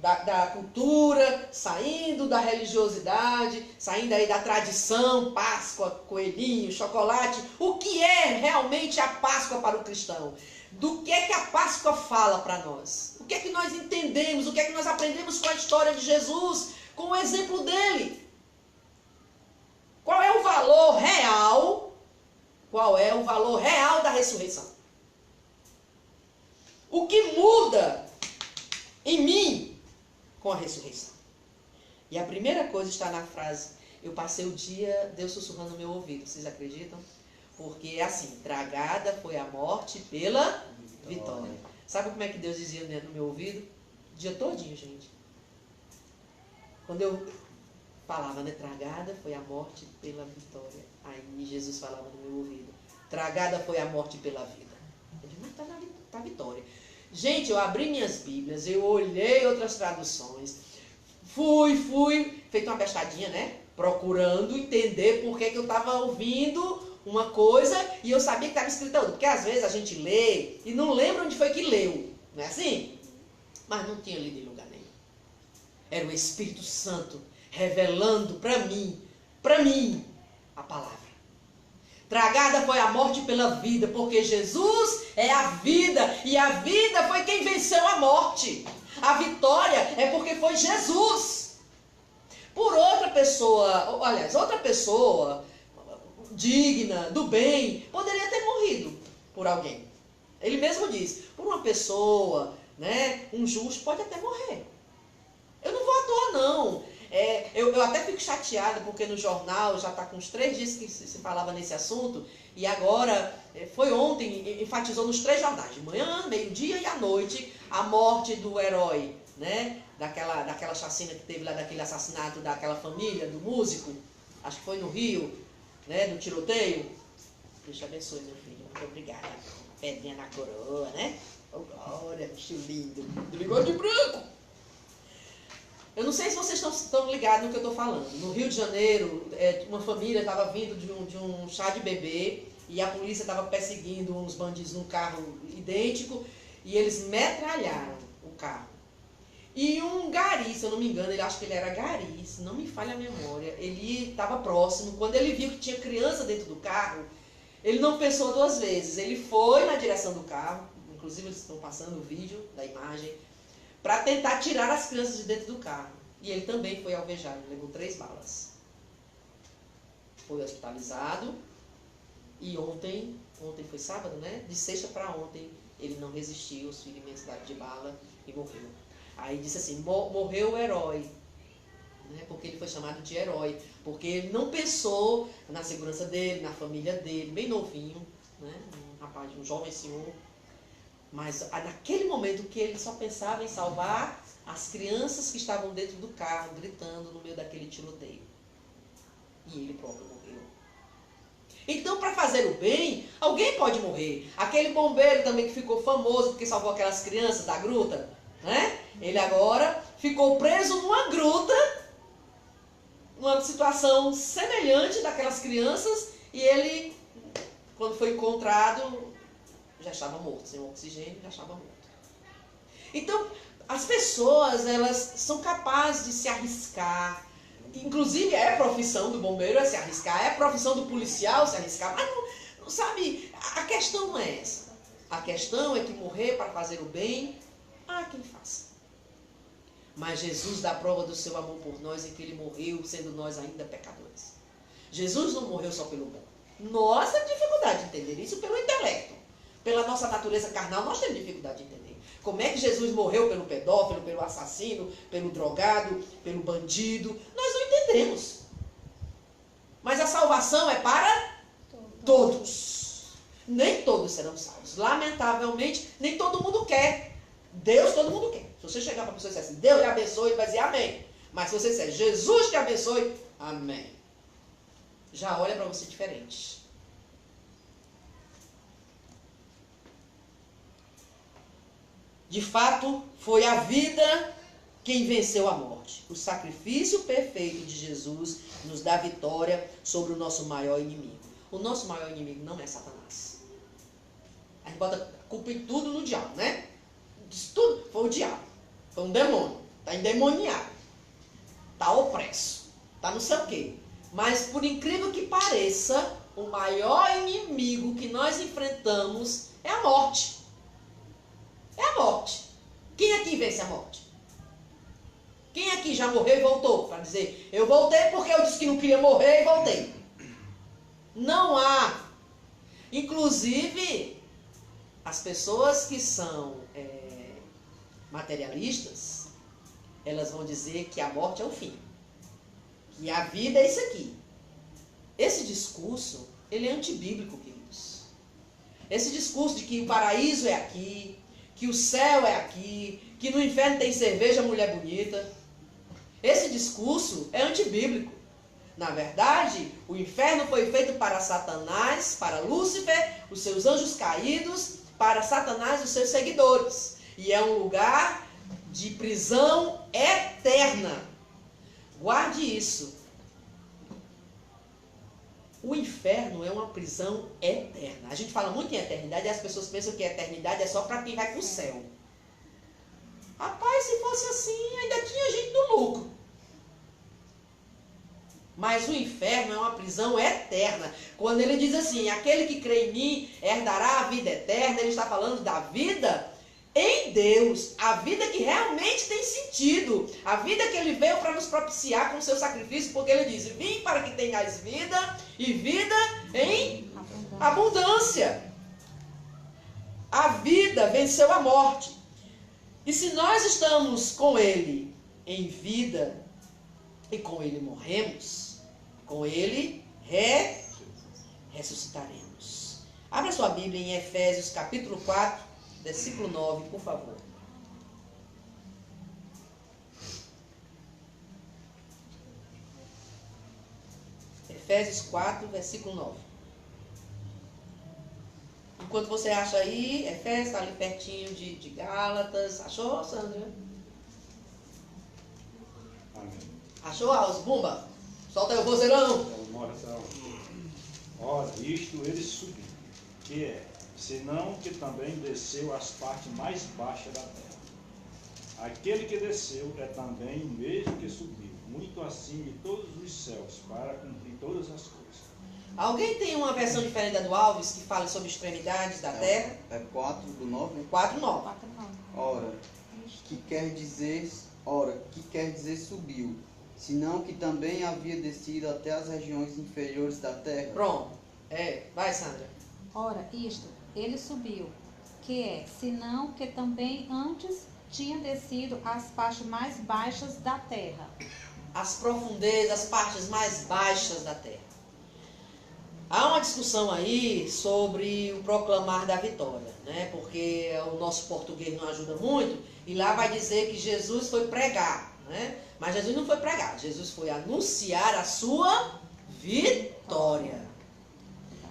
da cultura, saindo da religiosidade, saindo aí da tradição, Páscoa, coelhinho, chocolate. O que é realmente a Páscoa para o cristão? Do que é que a Páscoa fala para nós? O que é que nós entendemos? O que é que nós aprendemos com a história de Jesus? Com o exemplo dele? Qual é o valor real? Qual é o valor real da ressurreição? O que muda em mim com a ressurreição? E a primeira coisa está na frase, eu passei o dia, Deus sussurrando no meu ouvido, vocês acreditam? Porque é assim, tragada foi a morte pela vitória. Sabe como é que Deus dizia no meu ouvido? O dia todinho, gente. Quando eu falava, né? Tragada foi a morte pela vitória. Aí Jesus falava no meu ouvido. Tragada foi a morte pela vida. Eu disse, mas tá vitória. Gente, eu abri minhas Bíblias, eu olhei outras traduções. Fui, feito uma bestadinha, né? Procurando entender por que eu estava ouvindo uma coisa e eu sabia que estava escrito outra. Porque às vezes a gente lê e não lembra onde foi que leu. Não é assim? Mas não tinha lido em lugar nenhum. Era o Espírito Santo revelando para mim, a palavra. Tragada foi a morte pela vida, porque Jesus é a vida, e a vida foi quem venceu a morte. A vitória é porque foi Jesus. Por outra pessoa, aliás, outra pessoa digna, do bem, poderia ter morrido por alguém. Ele mesmo diz, por uma pessoa, né, um justo pode até morrer. Eu não vou à toa, não. Eu até fico chateada, porque no jornal já está com uns 3 dias que se falava nesse assunto, e agora, foi ontem, enfatizou nos 3 jornais, de manhã, meio-dia e à noite, a morte do herói, né? Daquela chacina que teve lá, daquele assassinato daquela família, do músico, acho que foi no Rio, né? Do tiroteio. Deus te abençoe, meu filho, muito obrigada. Pedrinha na coroa, né? Oh, glória, bicho lindo, do bigode branco. Eu não sei se vocês estão ligados no que eu estou falando. No Rio de Janeiro, uma família estava vindo de um chá de bebê e a polícia estava perseguindo uns bandidos num carro idêntico e eles metralharam o carro. E um gari, se eu não me engano, ele acho que ele era gari, se não me falha a memória, ele estava próximo. Quando ele viu que tinha criança dentro do carro, ele não pensou 2 vezes. Ele foi na direção do carro, inclusive eles estão passando o vídeo da imagem, para tentar tirar as crianças de dentro do carro. E ele também foi alvejado, levou 3 balas. Foi hospitalizado e ontem foi sábado, né? De sexta para ontem, ele não resistiu aos ferimentos de bala e morreu. Aí disse assim, morreu o herói, né? Porque ele foi chamado de herói, porque ele não pensou na segurança dele, na família dele, bem novinho, né? Um rapaz, um jovem senhor. Mas naquele momento que ele só pensava em salvar as crianças que estavam dentro do carro, gritando no meio daquele tiroteio. E ele próprio morreu. Então, para fazer o bem, alguém pode morrer. Aquele bombeiro também que ficou famoso porque salvou aquelas crianças da gruta, né? Ele agora ficou preso numa gruta, numa situação semelhante daquelas crianças, e ele, quando foi encontrado, já estava morto, sem oxigênio, já estava morto. Então, as pessoas, elas são capazes de se arriscar. Inclusive, é a profissão do bombeiro se arriscar, é a profissão do policial se arriscar. Mas, não sabe, a questão não é essa. A questão é que morrer para fazer o bem, há quem faça. Mas Jesus dá prova do seu amor por nós em que ele morreu, sendo nós ainda pecadores. Jesus não morreu só pelo bom. Nós temos dificuldade de entender isso pelo intelecto. Pela nossa natureza carnal, nós temos dificuldade de entender. Como é que Jesus morreu pelo pedófilo, pelo assassino, pelo drogado, pelo bandido? Nós não entendemos. Mas a salvação é para todos. Nem todos serão salvos. Lamentavelmente, nem todo mundo quer. Deus, todo mundo quer. Se você chegar para a pessoa e dizer assim, Deus te abençoe, ele vai dizer amém. Mas se você disser, Jesus te abençoe, amém. Já olha para você diferente. De fato, foi a vida quem venceu a morte. O sacrifício perfeito de Jesus nos dá vitória sobre o nosso maior inimigo. O nosso maior inimigo não é Satanás. A gente bota a culpa em tudo no diabo, né? Diz tudo, foi o diabo. Foi um demônio. Está endemoniado. Está opresso. Está não sei o quê. Mas, por incrível que pareça, o maior inimigo que nós enfrentamos é a morte. É a morte. Quem aqui vence a morte? Quem aqui já morreu e voltou? Para dizer, eu voltei porque eu disse que não queria morrer e voltei. Não há. Inclusive, as pessoas que são materialistas, elas vão dizer que a morte é o fim. E a vida é isso aqui. Esse discurso, ele é antibíblico, queridos. Esse discurso de que o paraíso é aqui, que o céu é aqui, que no inferno tem cerveja, mulher bonita. Esse discurso é antibíblico. Na verdade, o inferno foi feito para Satanás, para Lúcifer, os seus anjos caídos, para Satanás e os seus seguidores. E é um lugar de prisão eterna. Guarde isso. O inferno é uma prisão eterna. A gente fala muito em eternidade e as pessoas pensam que a eternidade é só para quem vai para o céu. Rapaz, se fosse assim, ainda tinha gente no lucro. Mas o inferno é uma prisão eterna. Quando ele diz assim, aquele que crê em mim herdará a vida eterna, ele está falando da vida em Deus, a vida que realmente tem sentido, a vida que ele veio para nos propiciar com o seu sacrifício, porque ele diz, vim para que tenhais vida e vida em abundância. A vida venceu a morte. E se nós estamos com ele em vida e com ele morremos, com ele ressuscitaremos. Abra sua Bíblia em Efésios capítulo 4, versículo 9, por favor. Efésios 4, versículo 9. Enquanto você acha aí, Efésios está ali pertinho de Gálatas. Achou, Sandra? Amém. Achou, Alves? Bumba! Solta aí o vozeirão. Ora, isto ele subiu, que é, senão que também desceu às partes mais baixas da terra. Aquele que desceu é também o mesmo que subiu, muito acima de todos os céus, para cumprir todas as coisas. Alguém tem uma versão diferente da do Alves, que fala sobre extremidades da terra? É 4 do 9? 4, 9. Ora, que quer dizer subiu, senão que também havia descido até as regiões inferiores da terra. Pronto. Vai, Sandra. Ora, isto, ele subiu, que é, senão que também antes tinha descido às partes mais baixas da terra. As profundezas, as partes mais baixas da terra. Há uma discussão aí sobre o proclamar da vitória, né? Porque o nosso português não ajuda muito, e lá vai dizer que Jesus foi pregar, né? Mas Jesus não foi pregar, Jesus foi anunciar a sua vitória.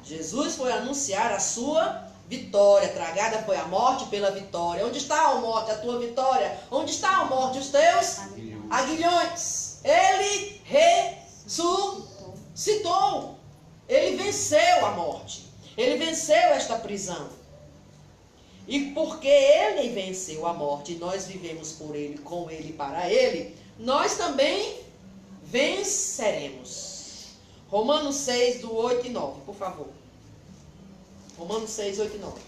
Jesus foi anunciar a sua vitória. Tragada foi a morte pela vitória. Onde está, ó morte, a tua vitória? Onde está, ó morte, os teus aguilhões? Ele ressuscitou. Ele venceu a morte. Ele venceu esta prisão. E porque ele venceu a morte e nós vivemos por ele, com ele e para ele, nós também venceremos. Romanos 6, do 8 e 9, por favor. Romanos 6, 8 e 9.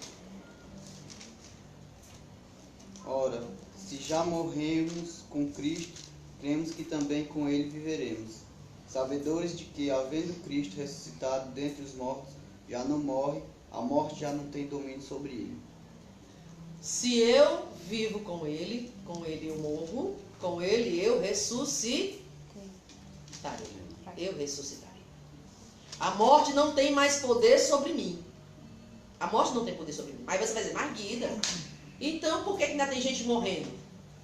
Ora, se já morremos com Cristo, cremos que também com ele viveremos. Sabedores de que, havendo Cristo ressuscitado dentre os mortos, já não morre, a morte já não tem domínio sobre ele. Se eu vivo com ele eu morro, com ele eu ressuscitarei. Eu ressuscitarei. A morte não tem mais poder sobre mim. A morte não tem poder sobre mim. Aí você vai dizer, mas Guida, então por que ainda tem gente morrendo?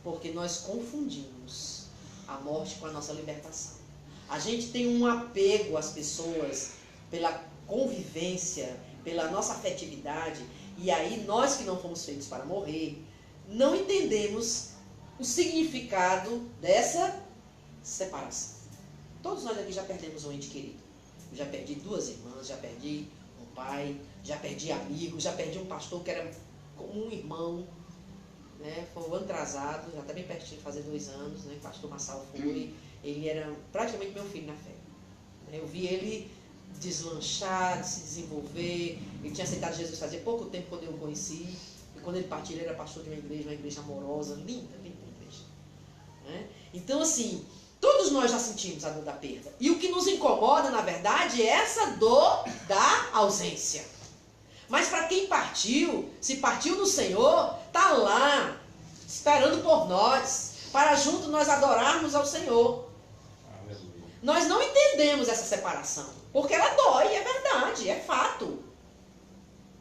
Porque nós confundimos a morte com a nossa libertação. A gente tem um apego às pessoas pela convivência, pela nossa afetividade, e aí nós que não fomos feitos para morrer, não entendemos o significado dessa separação. Todos nós aqui já perdemos um ente querido. Eu já perdi 2 irmãs, já perdi um pai, já perdi amigos, já perdi um pastor que era como um irmão, né? Foi um ano atrasado, já está bem pertinho de fazer 2 anos, né? O pastor Massal foi. Ele era praticamente meu filho na fé. Eu vi ele deslanchar, se desenvolver. Ele tinha aceitado Jesus fazia pouco tempo quando eu o conheci. E quando ele partiu, ele era pastor de uma igreja amorosa, linda, linda igreja. Então, assim, todos nós já sentimos a dor da perda. E o que nos incomoda, na verdade, é essa dor da ausência. Mas para quem partiu, se partiu no Senhor, está lá, esperando por nós, para junto nós adorarmos ao Senhor. Nós não entendemos essa separação, porque ela dói, é verdade, é fato.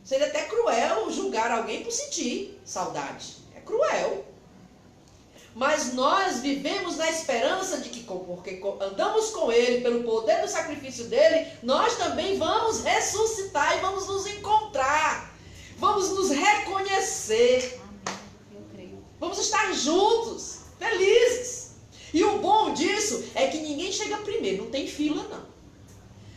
Seria até cruel julgar alguém por sentir saudade. É cruel. Mas nós vivemos na esperança de que, porque andamos com Ele, pelo poder do sacrifício dele, nós também vamos ressuscitar e vamos nos encontrar. Vamos nos reconhecer. Eu creio. Vamos estar juntos, felizes. E o bom disso é que ninguém chega primeiro, não tem fila não.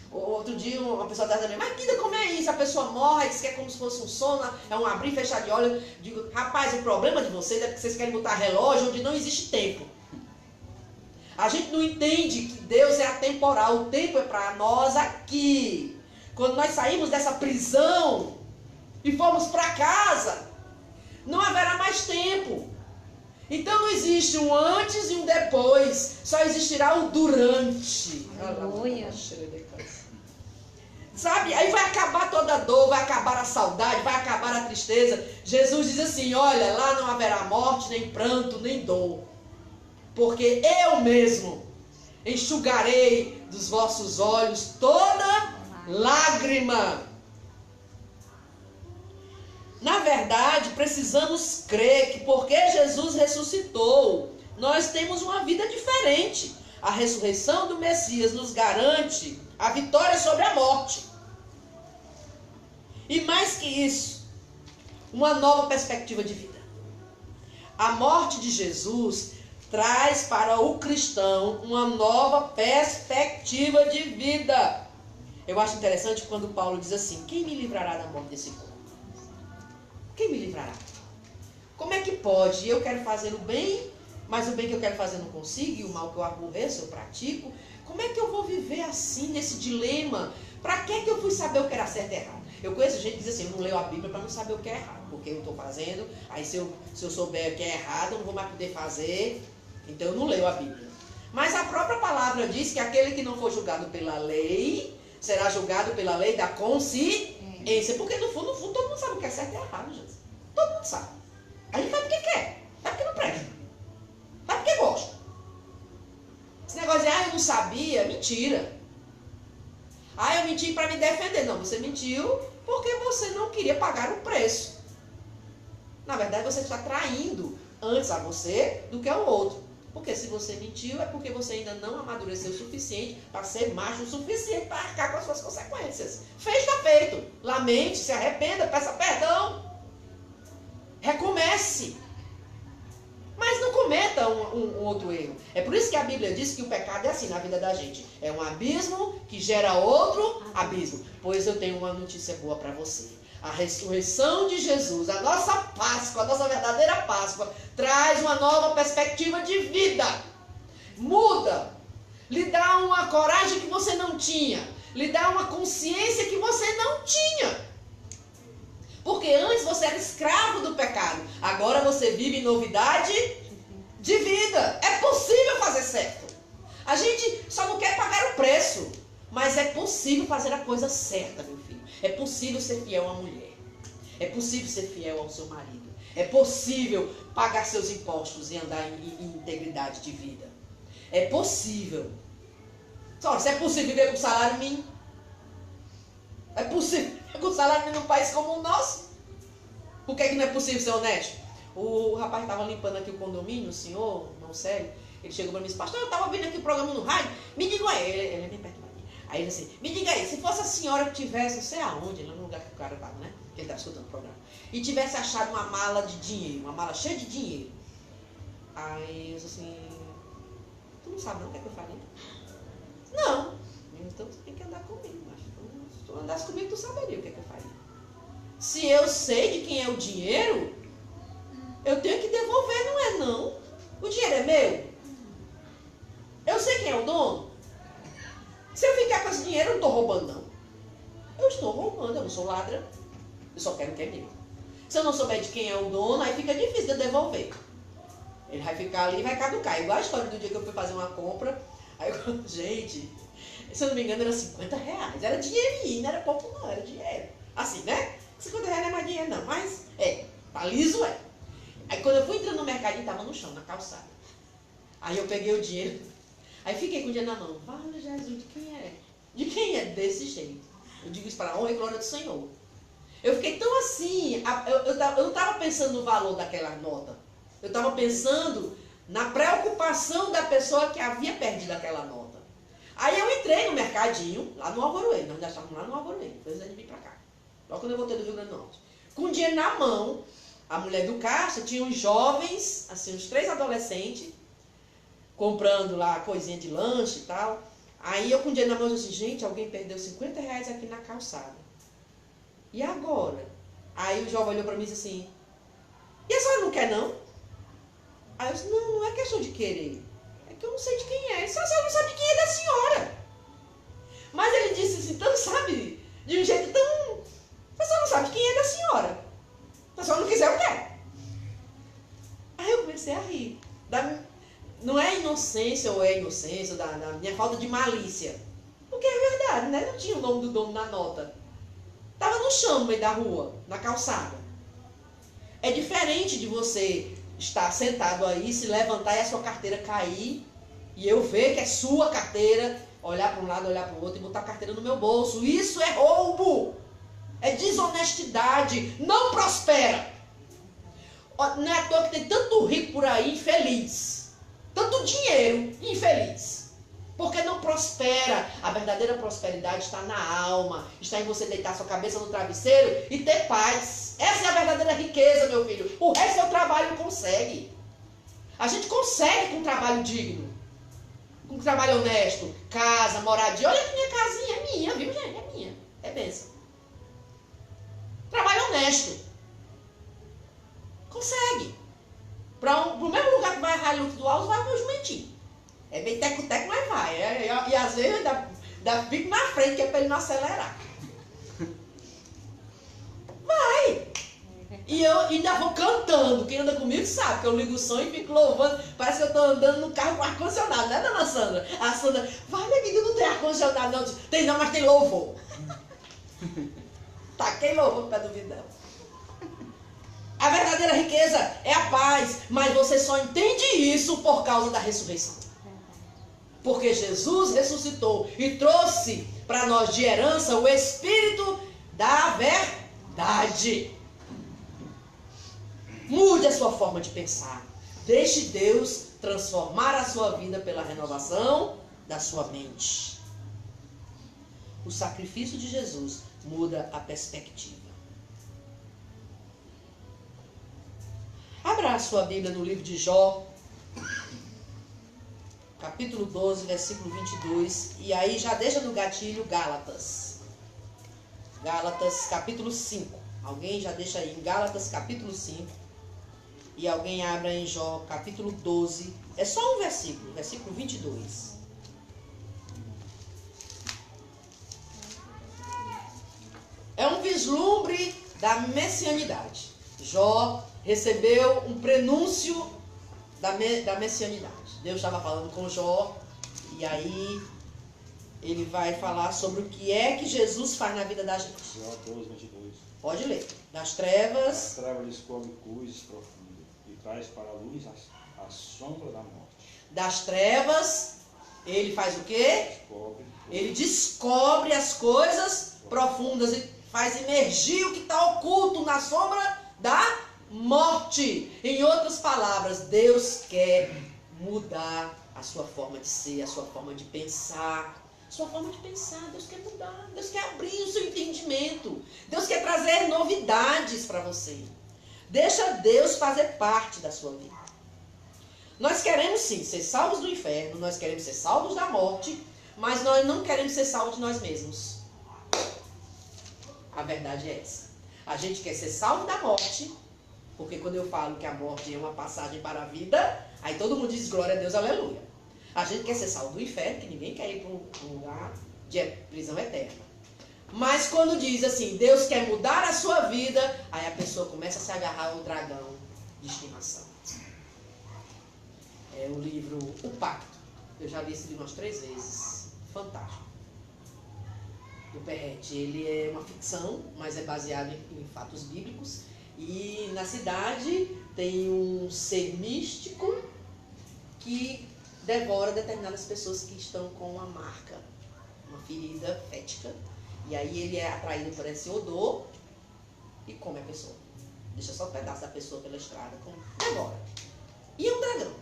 Outro dia uma pessoa estava dizendo, mas Kida, como é isso? A pessoa morre, diz que é como se fosse um sono, é um abrir e fechar de olhos. Digo, rapaz, o problema de vocês é porque vocês querem botar relógio onde não existe tempo. A gente não entende que Deus é atemporal, o tempo é para nós aqui. Quando nós saímos dessa prisão e fomos para casa, não haverá mais tempo. Então não existe um antes e um depois, só existirá o durante. Aleluia. Sabe? Aí vai acabar toda a dor, vai acabar a saudade, vai acabar a tristeza. Jesus diz assim, olha, lá não haverá morte, nem pranto, nem dor. Porque eu mesmo enxugarei dos vossos olhos toda lágrima. Na verdade, precisamos crer que porque Jesus ressuscitou, nós temos uma vida diferente. A ressurreição do Messias nos garante a vitória sobre a morte. E mais que isso, uma nova perspectiva de vida. A morte de Jesus traz para o cristão uma nova perspectiva de vida. Eu acho interessante quando Paulo diz assim, quem me livrará da morte desse corpo? Quem me livrará? Como é que pode? Eu quero fazer o bem, mas o bem que eu quero fazer eu não consigo, e o mal que eu aborreço eu pratico. Como é que eu vou viver assim, nesse dilema? Para que eu fui saber o que era certo e errado? Eu conheço gente que diz assim, eu não leio a Bíblia para não saber o que é errado, porque eu estou fazendo, aí se eu souber o que é errado, eu não vou mais poder fazer, então eu não leio a Bíblia. Mas a própria palavra diz que aquele que não for julgado pela lei, será julgado pela lei da consciência, porque no fundo todo mundo sabe o que é certo e errado, gente. Todo mundo sabe. A gente faz porque quer, faz porque não presta, faz porque gosta. Esse negócio de, eu não sabia, mentira. Eu menti para me defender. Não, você mentiu porque você não queria pagar o preço. Na verdade, você está traindo antes a você do que ao outro. Porque se você mentiu, é porque você ainda não amadureceu o suficiente para ser macho o suficiente para arcar com as suas consequências. Fez, está feito. Lamente, se arrependa, peça perdão. Recomece. Mas não cometa um outro erro. É por isso que a Bíblia diz que o pecado é assim na vida da gente. É um abismo que gera outro abismo. Pois eu tenho uma notícia boa para você. A ressurreição de Jesus, a nossa Páscoa, a nossa verdadeira Páscoa, traz uma nova perspectiva de vida. Muda. Lhe dá uma coragem que você não tinha. Lhe dá uma consciência que você não tinha. Porque antes você era escravo do pecado. Agora você vive em novidade de vida. É possível fazer certo. A gente só não quer pagar o preço. Mas é possível fazer a coisa certa, meu filho. É possível ser fiel à mulher. É possível ser fiel ao seu marido. É possível pagar seus impostos e andar em integridade de vida. É possível. Só, se é possível viver com salário mínimo. É possível com salário mínimo num país como o nosso. Por que não é possível ser honesto? O rapaz estava limpando aqui o condomínio, o senhor, não sério. Ele chegou para mim e disse, pastor, eu estava ouvindo aqui o programa no rádio. Me diga aí, ele é bem perto de mim. Aí ele disse, me diga aí, se fosse a senhora que tivesse, não sei aonde, lá no lugar que o cara estava, né? Que ele estava escutando o programa. E tivesse achado uma mala de dinheiro, uma mala cheia de dinheiro. Aí eu disse assim, tu não sabe não o que é que eu falei? Não. Então tu tem que andar comigo, macho. Se tu andasse comigo, tu saberia o que é que eu faria. Se eu sei de quem é o dinheiro, eu tenho que devolver, não é não? O dinheiro é meu? Eu sei quem é o dono? Se eu ficar com esse dinheiro, eu não estou roubando, não. Eu estou roubando, eu não sou ladra. Eu só quero o que é meu. Se eu não souber de quem é o dono, aí fica difícil de eu devolver. Ele vai ficar ali e vai caducar. Igual a história do dia que eu fui fazer uma compra. Aí eu, gente, se eu não me engano, era R$50. Era dinheirinho, não era pouco não, era dinheiro. Assim, né? R$50 não é mais dinheiro não, mas tá liso é. Aí quando eu fui entrando no mercadinho, tava no chão, na calçada. Aí eu peguei o dinheiro. Aí fiquei com o dinheiro na mão. Vale, Jesus, de quem é? De quem é? Desse jeito. Eu digo isso para a honra e glória do Senhor. Eu fiquei tão assim, eu não estava pensando no valor daquela nota. Eu estava pensando na preocupação da pessoa que havia perdido aquela nota. Aí eu entrei no mercadinho, lá no Alvoroeiro. Nós já estávamos lá no Alvoroeiro, depois a gente veio para cá. Logo quando eu voltei do Rio Grande do Norte. Com dinheiro na mão, a mulher do caixa tinha uns jovens, assim, uns 3 adolescentes, comprando lá coisinha de lanche e tal. Aí eu com dinheiro na mão, eu disse, gente, alguém perdeu 50 reais aqui na calçada. E agora? Aí o jovem olhou para mim e disse assim, e a senhora não quer não? Aí eu disse, não, não é questão de querer. É que eu não sei de quem é. A senhora não sabe de quem é da senhora. Mas ele disse assim, então sabe, de um jeito tão... A senhora não sabe de quem é da senhora. Se a senhora não quiser, eu quero. Aí eu comecei a rir. Não é inocência ou é inocência, da minha falta de malícia. Porque é verdade, né? Não tinha o nome do dono na nota. Estava no chão, no meio da rua, na calçada. É diferente de você estar sentado aí, se levantar e a sua carteira cair, e eu ver que é sua carteira, olhar para um lado, olhar para o outro e botar a carteira no meu bolso. Isso é roubo. É desonestidade. Não prospera. Não é à toa que tem tanto rico por aí infeliz. Tanto dinheiro infeliz. Porque não prospera. A verdadeira prosperidade está na alma. Está em você deitar sua cabeça no travesseiro e ter paz. Essa é a verdadeira riqueza, meu filho. O resto é o trabalho consegue. A gente consegue com um trabalho digno. Com um trabalho honesto. Casa, moradia. Olha que minha casinha é minha, viu, gente? É minha. É bênção. Trabalho honesto. Consegue. Para o mesmo lugar que vai a Hilux do Alto, vai meu jumentinho. É bem teco-teco, mas vai. E às vezes ainda fico na frente, que é para ele não acelerar. Vai. E eu ainda vou cantando. Quem anda comigo sabe que eu ligo o som e fico louvando. Parece que eu estou andando no carro com ar-condicionado, né, dona Sandra? A Sandra, vai, minha querida, não tem ar-condicionado não. Tem não, mas tem louvor. Taquei louvor no pé do vidão. A verdadeira riqueza é a paz, mas você só entende isso por causa da ressurreição. Porque Jesus ressuscitou e trouxe para nós de herança o Espírito da verdade. Mude a sua forma de pensar. Deixe Deus transformar a sua vida pela renovação da sua mente. O sacrifício de Jesus muda a perspectiva. Abra a sua Bíblia no livro de Jó, capítulo 12, versículo 22. E aí já deixa no gatilho Gálatas. Gálatas, capítulo 5. Alguém já deixa aí em Gálatas, capítulo 5. E alguém abra em Jó, capítulo 12. É só um versículo, versículo 22. É um vislumbre da messianidade. Jó recebeu um prenúncio da messianidade. Deus estava falando com Jó, e aí ele vai falar sobre o que é que Jesus faz na vida da gente. Jó 12, 22. Pode ler. Das trevas. Das trevas descobre coisas profundas e traz para a luz a sombra da morte. Das trevas, ele faz o quê? Ele descobre as coisas profundas e faz emergir o que está oculto na sombra da morte. Em outras palavras, Deus quer mudar a sua forma de ser, a sua forma de pensar. Sua forma de pensar, Deus quer mudar. Deus quer abrir o seu entendimento. Deus quer trazer novidades para você. Deixa Deus fazer parte da sua vida. Nós queremos sim ser salvos do inferno, nós queremos ser salvos da morte, mas nós não queremos ser salvos de nós mesmos. A verdade é essa. A gente quer ser salvo da morte, porque quando eu falo que a morte é uma passagem para a vida, aí todo mundo diz glória a Deus, aleluia. A gente quer ser salvo do inferno, que ninguém quer ir para um lugar de prisão eterna. Mas quando diz assim, Deus quer mudar a sua vida, aí a pessoa começa a se agarrar ao dragão de estimação. É o livro O Pacto. Eu já li esse livro umas 3 vezes. Fantástico. Do Perret. Ele é uma ficção, mas é baseado em fatos bíblicos. E na cidade tem um ser místico que devora determinadas pessoas que estão com uma marca, uma ferida fética. E aí ele é atraído por esse odor e come a pessoa. Deixa só um pedaço da pessoa pela estrada, devora. E é um dragão.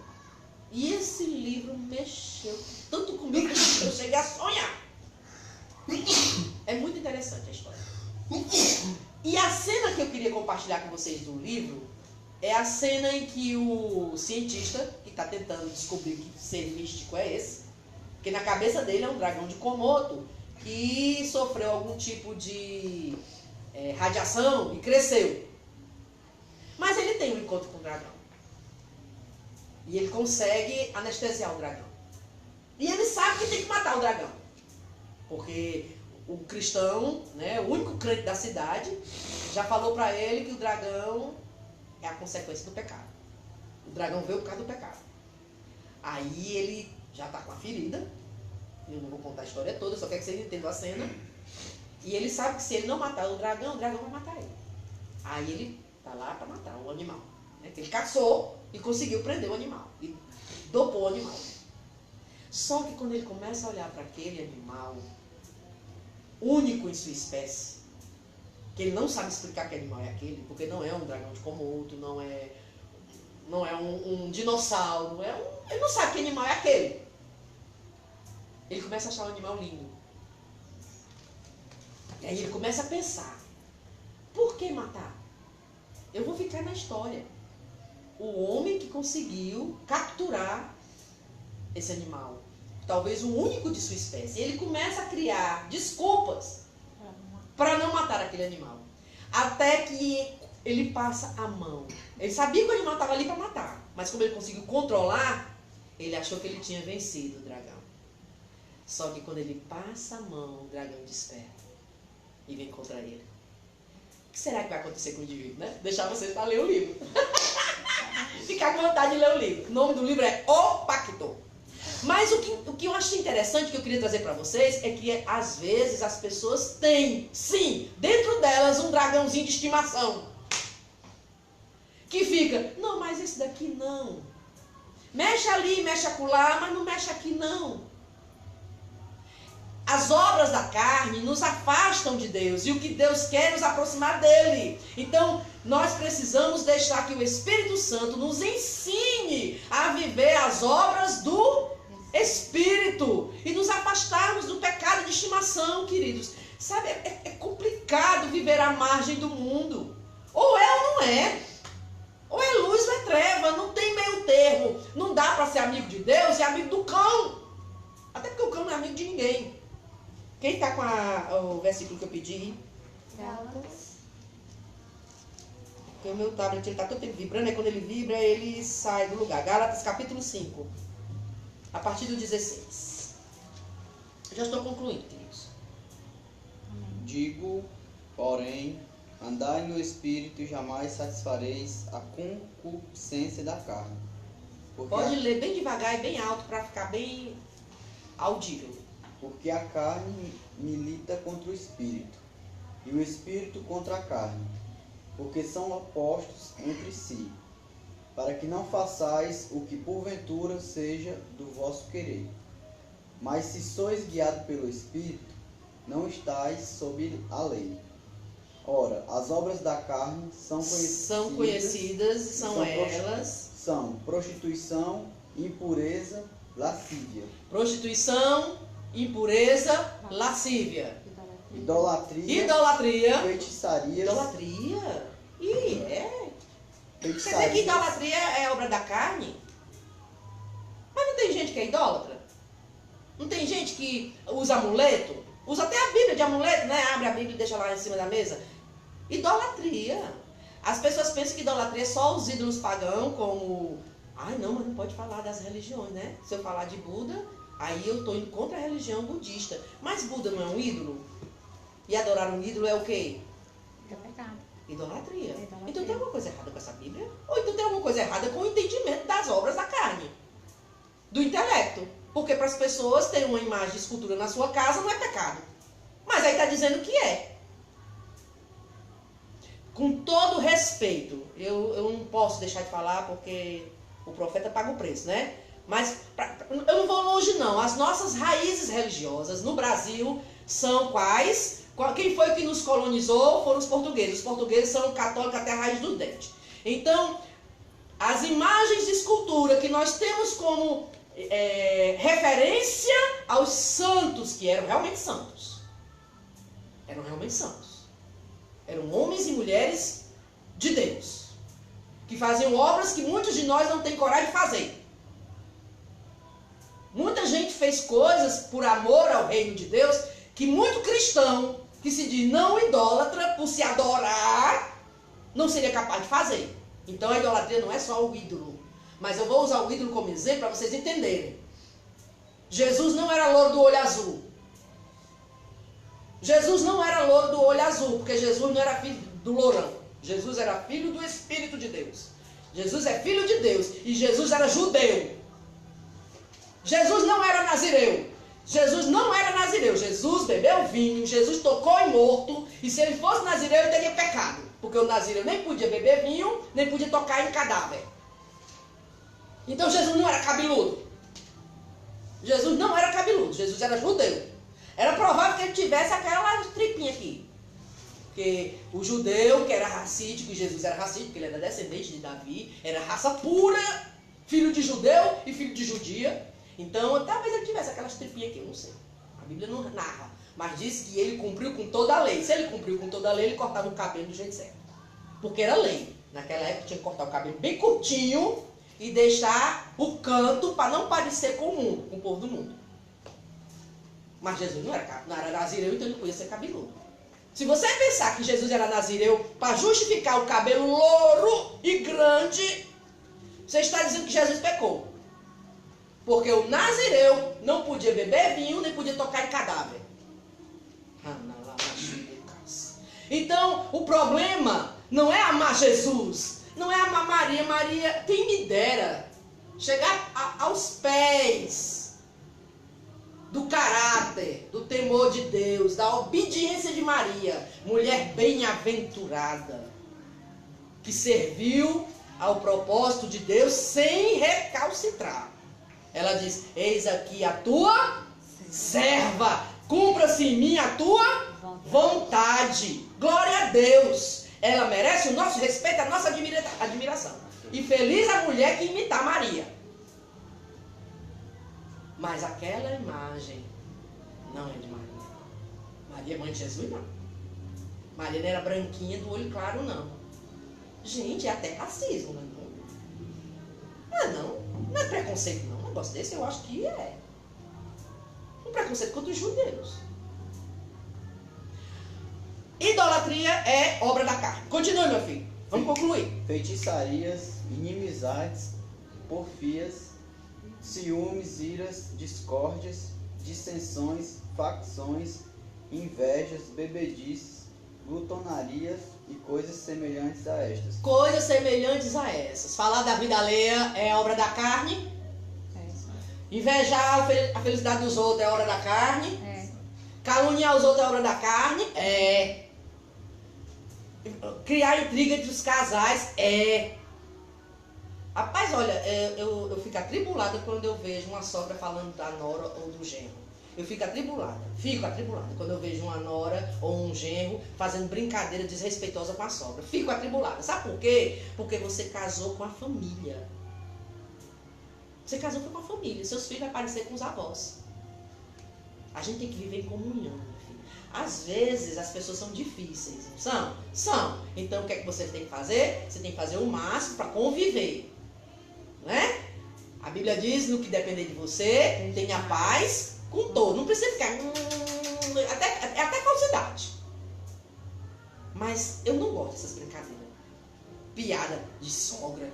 E esse livro mexeu tanto comigo que eu cheguei a sonhar. É muito interessante a história. E a cena que eu queria compartilhar com vocês do livro é a cena em que o cientista, que está tentando descobrir que ser místico é esse, porque na cabeça dele é um dragão de Komodo que sofreu algum tipo de radiação e cresceu. Mas ele tem um encontro com o dragão. E ele consegue anestesiar o dragão. E ele sabe que tem que matar o dragão. Porque o cristão, né, o único crente da cidade, já falou para ele que o dragão é a consequência do pecado. O dragão veio por causa do pecado. Aí ele já está com a ferida. Eu não vou contar a história toda, só quero que vocês entendam a cena. E ele sabe que se ele não matar o dragão vai matar ele. Aí ele está lá para matar o animal. Né? Ele caçou e conseguiu prender o animal. E dopou o animal. Só que quando ele começa a olhar para aquele animal, único em sua espécie, que ele não sabe explicar que animal é aquele, porque não é um dragão de Komodo, não é um dinossauro, ele não sabe que animal é aquele. Ele começa a achar o animal lindo. E aí ele começa a pensar, por que matar? Eu vou ficar na história. O homem que conseguiu capturar esse animal, talvez o único de sua espécie. E ele começa a criar desculpas para não matar aquele animal. Até que ele passa a mão. Ele sabia que o animal estava ali para matar, mas como ele conseguiu controlar, ele achou que ele tinha vencido o dragão. Só que quando ele passa a mão, o dragão desperta e vem contra ele. O que será que vai acontecer com o indivíduo, né? Deixar vocês para ler o livro. Ficar com vontade de ler o livro. O nome do livro é O Pacto. Mas o que eu acho interessante, que eu queria trazer para vocês, é que às vezes as pessoas têm, sim, dentro delas um dragãozinho de estimação. Que fica, não, mas esse daqui não. Mexe ali, mexe acolá, mas não mexe aqui não. As obras da carne nos afastam de Deus, e o que Deus quer é nos aproximar dele. Então, nós precisamos deixar que o Espírito Santo nos ensine a viver as obras do Espírito e nos afastarmos do pecado de estimação, queridos. Sabe, é complicado viver à margem do mundo. Ou é ou não é. Ou é luz ou é treva, não tem meio termo. Não dá para ser amigo de Deus e amigo do cão. Até porque o cão não é amigo de ninguém. Quem está com o versículo que eu pedi? Gálatas. Porque o meu tablet está todo tempo vibrando, e quando ele vibra, ele sai do lugar. Gálatas capítulo 5, a partir do 16. Eu já estou concluindo, queridos. Digo, porém, andai no Espírito e jamais satisfareis a concupiscência da carne. Porque Pode ler bem devagar e bem alto para ficar bem audível. Porque a carne milita contra o Espírito, e o Espírito contra a carne, porque são opostos entre si, para que não façais o que porventura seja do vosso querer. Mas se sois guiados pelo Espírito, não estáis sob a lei. Ora, as obras da carne são conhecidas, são prostituição, impureza, lascívia, impureza, lascívia, idolatria, feitiçaria. Idolatria? Quer dizer que idolatria é obra da carne? Mas não tem gente que é idólatra? Não tem gente que usa amuleto? Usa até a Bíblia de amuleto, né? Abre a Bíblia e deixa lá em cima da mesa. Idolatria. As pessoas pensam que idolatria é só os ídolos pagãos, como... Ai, não, mas não pode falar das religiões, né? Se eu falar de Buda, aí eu estou indo contra a religião budista. Mas Buda não é um ídolo? E adorar um ídolo é o quê? É pecado. Idolatria. Idolatria. Então tem alguma coisa errada com essa Bíblia? Ou então tem alguma coisa errada com o entendimento das obras da carne, do intelecto. Porque para as pessoas ter uma imagem de escultura na sua casa não é pecado. Mas aí está dizendo que é. Com todo respeito, eu não posso deixar de falar porque o profeta paga o preço, né? Mas longe não. As nossas raízes religiosas no Brasil são quais? Quem foi que nos colonizou? Foram os portugueses. Os portugueses são católicos até a raiz do dente. Então, as imagens de escultura que nós temos como referência aos santos, que eram realmente santos. Eram realmente santos. Eram homens e mulheres de Deus, que faziam obras que muitos de nós não têm coragem de fazer. Muita gente fez coisas por amor ao reino de Deus, que muito cristão, que se diz não idólatra, por se adorar, não seria capaz de fazer. Então a idolatria não é só o ídolo. Mas eu vou usar o ídolo como exemplo para vocês entenderem. Jesus não era louro do olho azul. Jesus não era louro do olho azul, porque Jesus não era filho do lourão. Jesus era filho do Espírito de Deus. Jesus é filho de Deus. E Jesus era judeu. Jesus não era nazireu. Jesus não era nazireu. Jesus bebeu vinho. Jesus tocou em morto. E se ele fosse nazireu, ele teria pecado. Porque o nazireu nem podia beber vinho, nem podia tocar em cadáver. Então Jesus não era cabeludo. Jesus não era cabeludo. Jesus era judeu. Era provável que ele tivesse aquela tripinha aqui. Porque o judeu, que era racídico, e Jesus era racídico, porque ele era descendente de Davi, era raça pura, filho de judeu e filho de judia. Então, talvez ele tivesse aquelas tripinhas aqui, eu não sei. A Bíblia não narra, mas diz que ele cumpriu com toda a lei. Se ele cumpriu com toda a lei, ele cortava o cabelo do jeito certo. Porque era lei. Naquela época tinha que cortar o cabelo bem curtinho e deixar o canto para não parecer com o mundo, com o povo do mundo. Mas Jesus não era nazireu, então ele não podia ser cabeludo. Se você pensar que Jesus era nazireu para justificar o cabelo louro e grande, você está dizendo que Jesus pecou. Porque o nazireu não podia beber vinho, nem podia tocar em cadáver. Então, o problema não é amar Jesus, não é amar Maria. Maria, quem me dera chegar aos pés do caráter, do temor de Deus, da obediência de Maria, mulher bem-aventurada, que serviu ao propósito de Deus sem recalcitrar. Ela diz: eis aqui a tua serva, cumpra-se em mim a tua vontade. Glória a Deus. Ela merece o nosso respeito, a nossa admiração. E feliz a mulher que imitar Maria. Mas aquela imagem não é de Maria. Maria é mãe de Jesus, não. Maria não era branquinha do olho claro, não. Gente, é até racismo, não é? Não é preconceito, não. Um negócio desse eu acho que é um preconceito contra os judeus. Idolatria é obra da carne. Continue, meu filho. Vamos concluir. Feitiçarias, inimizades, porfias, ciúmes, iras, discórdias, dissensões, facções, invejas, bebedices, glutonarias e coisas semelhantes a estas. Coisas semelhantes a essas. Falar da vida alheia é obra da carne. Invejar a felicidade dos outros é obra da carne. Caluniar os outros é obra da carne. Criar intriga entre os casais é. Rapaz, olha, eu fico atribulada quando eu vejo uma sogra falando da nora ou do genro. Eu fico atribulada quando eu vejo uma nora ou um genro fazendo brincadeira desrespeitosa com a sogra. Fico atribulada. Sabe por quê? Porque você casou com a família. Você casou com a família. Seus filhos vão aparecer com os avós. A gente tem que viver em comunhão, meu filho. Às vezes as pessoas são difíceis, não são? São. Então o que é que você tem que fazer? Você tem que fazer o máximo para conviver. Né? A Bíblia diz: no que depender de você, tenha paz com todo. Não precisa ficar até falsidade. Mas eu não gosto dessas brincadeiras. Piada de sogra,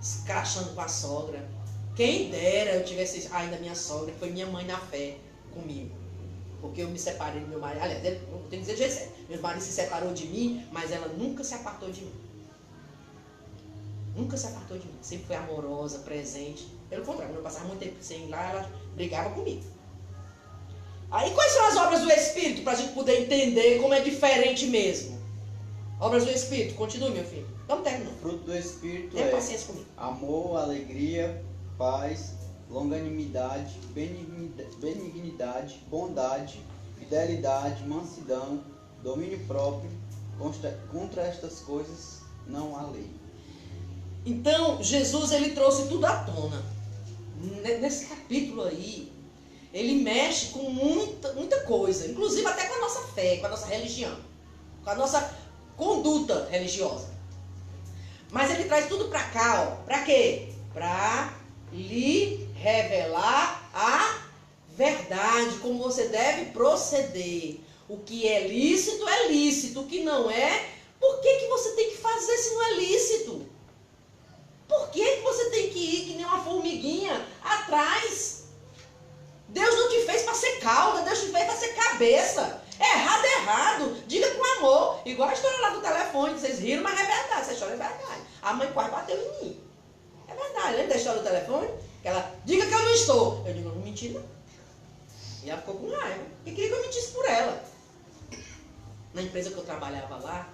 escrachando com a sogra. Quem dera eu tivesse ainda minha sogra, que foi minha mãe na fé comigo. Porque eu me separei do meu marido. Aliás, eu tenho que dizer de jeito certo. Meu marido se separou de mim, mas ela nunca se apartou de mim. Nunca se apartou de mim. Sempre foi amorosa, presente. Pelo contrário, quando eu passava muito tempo sem ir lá, ela brigava comigo. Aí quais são as obras do Espírito, para a gente poder entender como é diferente mesmo? Obras do Espírito, continue, meu filho. Vamos terminar. O fruto do Espírito Tenha paciência comigo. amor, alegria, paz, longanimidade, benignidade, bondade, fidelidade, mansidão, domínio próprio. Contra estas coisas não há lei. Então, Jesus, ele trouxe tudo à tona. Nesse capítulo aí, ele mexe com muita coisa, inclusive até com a nossa fé, com a nossa religião, com a nossa conduta religiosa. Mas ele traz tudo para cá, ó. Para quê? Para lhe revelar a verdade, como você deve proceder. O que é lícito é lícito, o que não é, por que você tem que fazer se não é lícito? Por que você tem que ir que nem uma formiguinha atrás? Deus não te fez para ser cauda, Deus te fez para ser cabeça. Errado é errado, diga com amor. Igual a história lá do telefone, vocês riram, mas é verdade, essa história é verdade. A mãe quase bateu em mim. É verdade, lembra da história do telefone? Que ela, diga que eu não estou. Eu digo, não menti não. E ela ficou com raiva, e queria que eu mentisse por ela. Na empresa que eu trabalhava lá,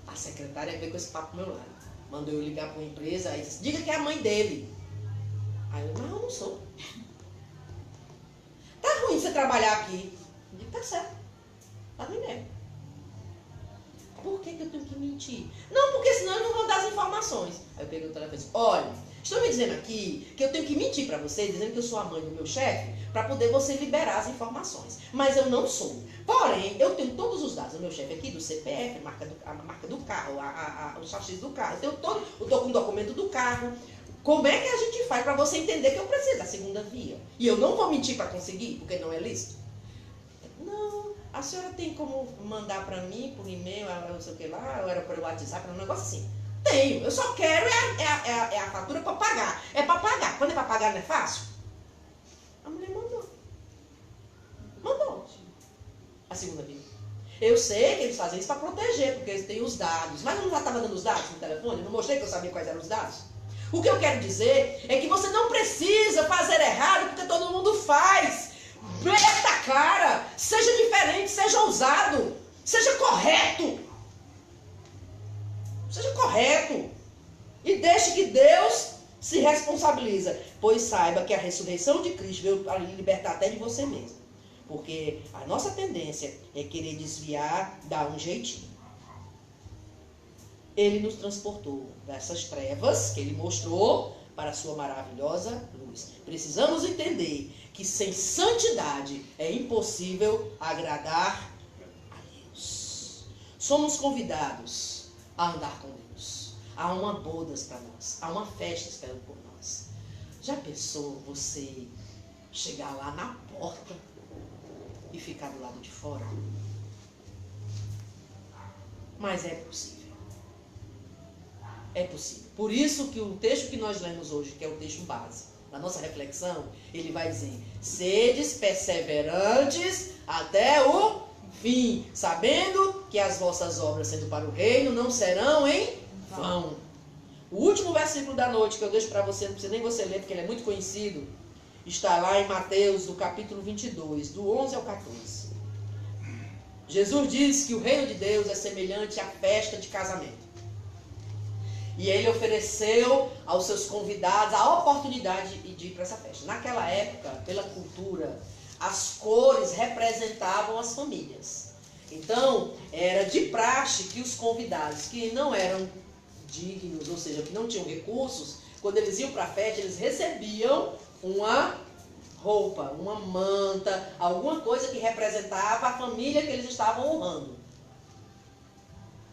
a secretária veio com esse papo pro meu lado. Mandou eu ligar para uma empresa, aí disse, diga que é a mãe dele. Aí eu, mas eu não sou. Tá ruim você trabalhar aqui. Eu digo, tá certo. Tá ruim mesmo. Por que eu tenho que mentir? Não, porque senão eu não vou dar as informações. Aí eu peguei o telefone e disse, olha, estou me dizendo aqui que eu tenho que mentir para você, dizendo que eu sou a mãe do meu chefe, para poder você liberar as informações. Mas eu não sou. Porém, eu tenho todos os dados do meu chefe aqui, do CPF, a marca do carro, o chassi do carro. Eu estou com o documento do carro. Como é que a gente faz para você entender que eu preciso da segunda via? E eu não vou mentir para conseguir, porque não é lícito? Não, a senhora tem como mandar para mim por e-mail, não sei o que lá, ou era por WhatsApp, um negócio assim. Tenho, eu só quero a fatura para pagar. É para pagar. Quando é para pagar não é fácil? A mulher mandou. Mandou. A segunda via. Eu sei que eles fazem isso para proteger, porque eles têm os dados. Mas eu não já estava dando os dados no telefone? Eu não mostrei que eu sabia quais eram os dados? O que eu quero dizer é que você não precisa fazer errado, porque todo mundo faz. Meta a cara. Seja diferente, seja ousado. Seja correto. Seja correto. E deixe que Deus se responsabiliza. Pois saiba que a ressurreição de Cristo veio para lhe libertar até de você mesmo. Porque a nossa tendência é querer desviar, dar um jeitinho. Ele nos transportou dessas trevas que ele mostrou para a sua maravilhosa luz. Precisamos entender que sem santidade é impossível agradar a Deus. Somos convidados a andar com Deus. Há uma bodas para nós. Há uma festa esperando por nós. Já pensou você chegar lá na porta e ficar do lado de fora? Mas é possível. É possível. Por isso que o texto que nós lemos hoje, que é o texto base, na nossa reflexão, ele vai dizer, sedes perseverantes até o fim, sabendo que as vossas obras, sendo para o reino, não serão em vão. O último versículo da noite que eu deixo para você, não precisa nem você ler, porque ele é muito conhecido, está lá em Mateus, do capítulo 22, do 11 ao 14. Jesus diz que o reino de Deus é semelhante à festa de casamento. E ele ofereceu aos seus convidados a oportunidade de ir para essa festa. Naquela época, pela cultura, as cores representavam as famílias. Então, era de praxe que os convidados que não eram dignos, ou seja, que não tinham recursos, quando eles iam para a festa, eles recebiam uma roupa, uma manta, alguma coisa que representava a família que eles estavam honrando.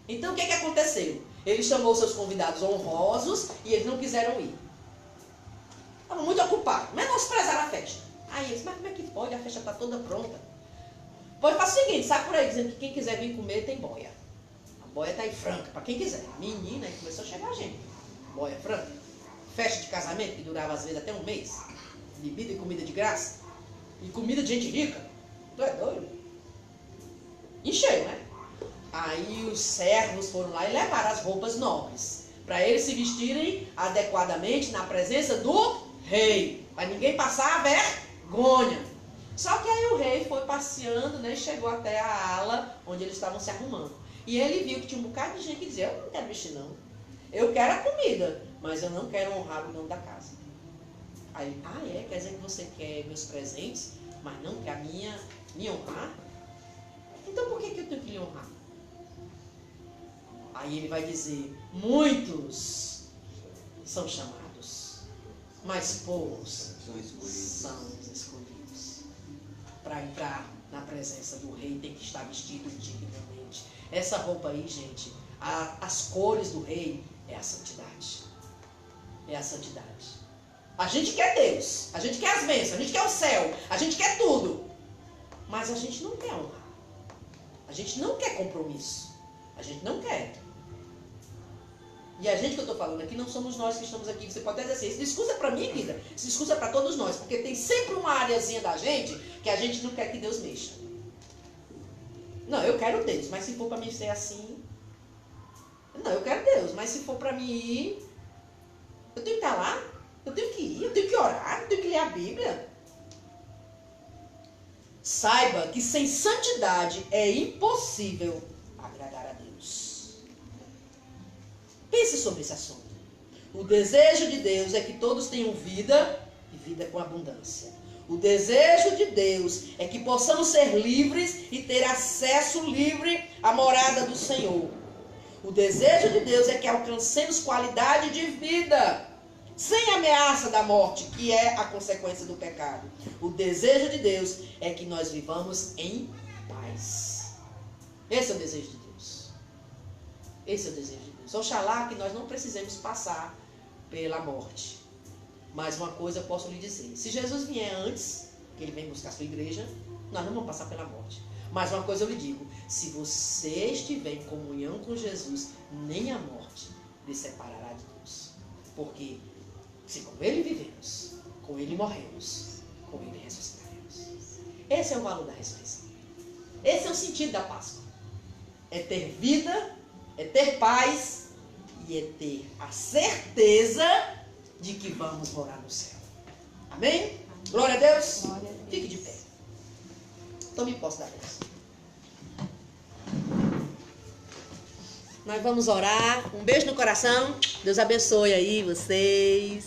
Então, o que aconteceu? Ele chamou seus convidados honrosos e eles não quiseram ir. Estavam muito ocupados, menosprezaram a festa. Aí eles, mas como é que pode? A festa está toda pronta. Pode fazer o seguinte, sai por aí dizendo que quem quiser vir comer tem boia. A boia está aí franca, para quem quiser. Menina, aí começou a chegar gente. Boia franca. Festa de casamento que durava às vezes até um mês. Bebida e comida de graça. E comida de gente rica. Tu é doido? Encheu, né? Aí os servos foram lá e levaram as roupas nobres, para eles se vestirem adequadamente na presença do rei, para ninguém passar vergonha. Só que aí o rei foi passeando, né, e chegou até a ala onde eles estavam se arrumando. E ele viu que tinha um bocado de gente que dizia, eu não quero vestir não, eu quero a comida, mas eu não quero honrar o dono da casa. Aí, quer dizer que você quer meus presentes, mas não quer me honrar? Então por que eu tenho que lhe honrar? Aí ele vai dizer, muitos são chamados, mas poucos são escolhidos. Para entrar na presença do rei tem que estar vestido dignamente. Essa roupa aí, gente, as cores do rei é a santidade. É a santidade. A gente quer Deus, a gente quer as bênçãos, a gente quer o céu, a gente quer tudo. Mas a gente não quer honrar. A gente não quer compromisso. A gente não quer. E a gente que eu estou falando aqui não somos nós que estamos aqui. Você pode até dizer assim, esse discurso é para mim, vida. Esse discurso é para todos nós. Porque tem sempre uma areazinha da gente que a gente não quer que Deus mexa. Não, eu quero Deus, mas se for para mim ser assim... Não, eu quero Deus, mas se for para mim ir... Eu tenho que estar lá, eu tenho que ir, eu tenho que orar, eu tenho que ler a Bíblia. Saiba que sem santidade é impossível agradar a Deus. Pense sobre esse assunto. O desejo de Deus é que todos tenham vida e vida com abundância. O desejo de Deus é que possamos ser livres e ter acesso livre à morada do Senhor. O desejo de Deus é que alcancemos qualidade de vida, sem ameaça da morte, que é a consequência do pecado. O desejo de Deus é que nós vivamos em paz. Esse é o desejo de Deus. Esse é o desejo de Deus. Oxalá que nós não precisemos passar pela morte. Mas uma coisa eu posso lhe dizer. Se Jesus vier antes, que ele vem buscar a sua igreja, nós não vamos passar pela morte. Mas uma coisa eu lhe digo, se você estiver em comunhão com Jesus, nem a morte lhe separará de Deus. Porque se com ele vivemos, com ele morremos, com ele ressuscitaremos. Esse é o valor da ressurreição. Esse é o sentido da Páscoa. É ter vida, é ter paz e é ter a certeza de que vamos morar no céu. Amém? Glória a Deus. Glória a Deus. Fique de pé. Tome posse da bênção. Nós vamos orar. Um beijo no coração. Deus abençoe aí vocês.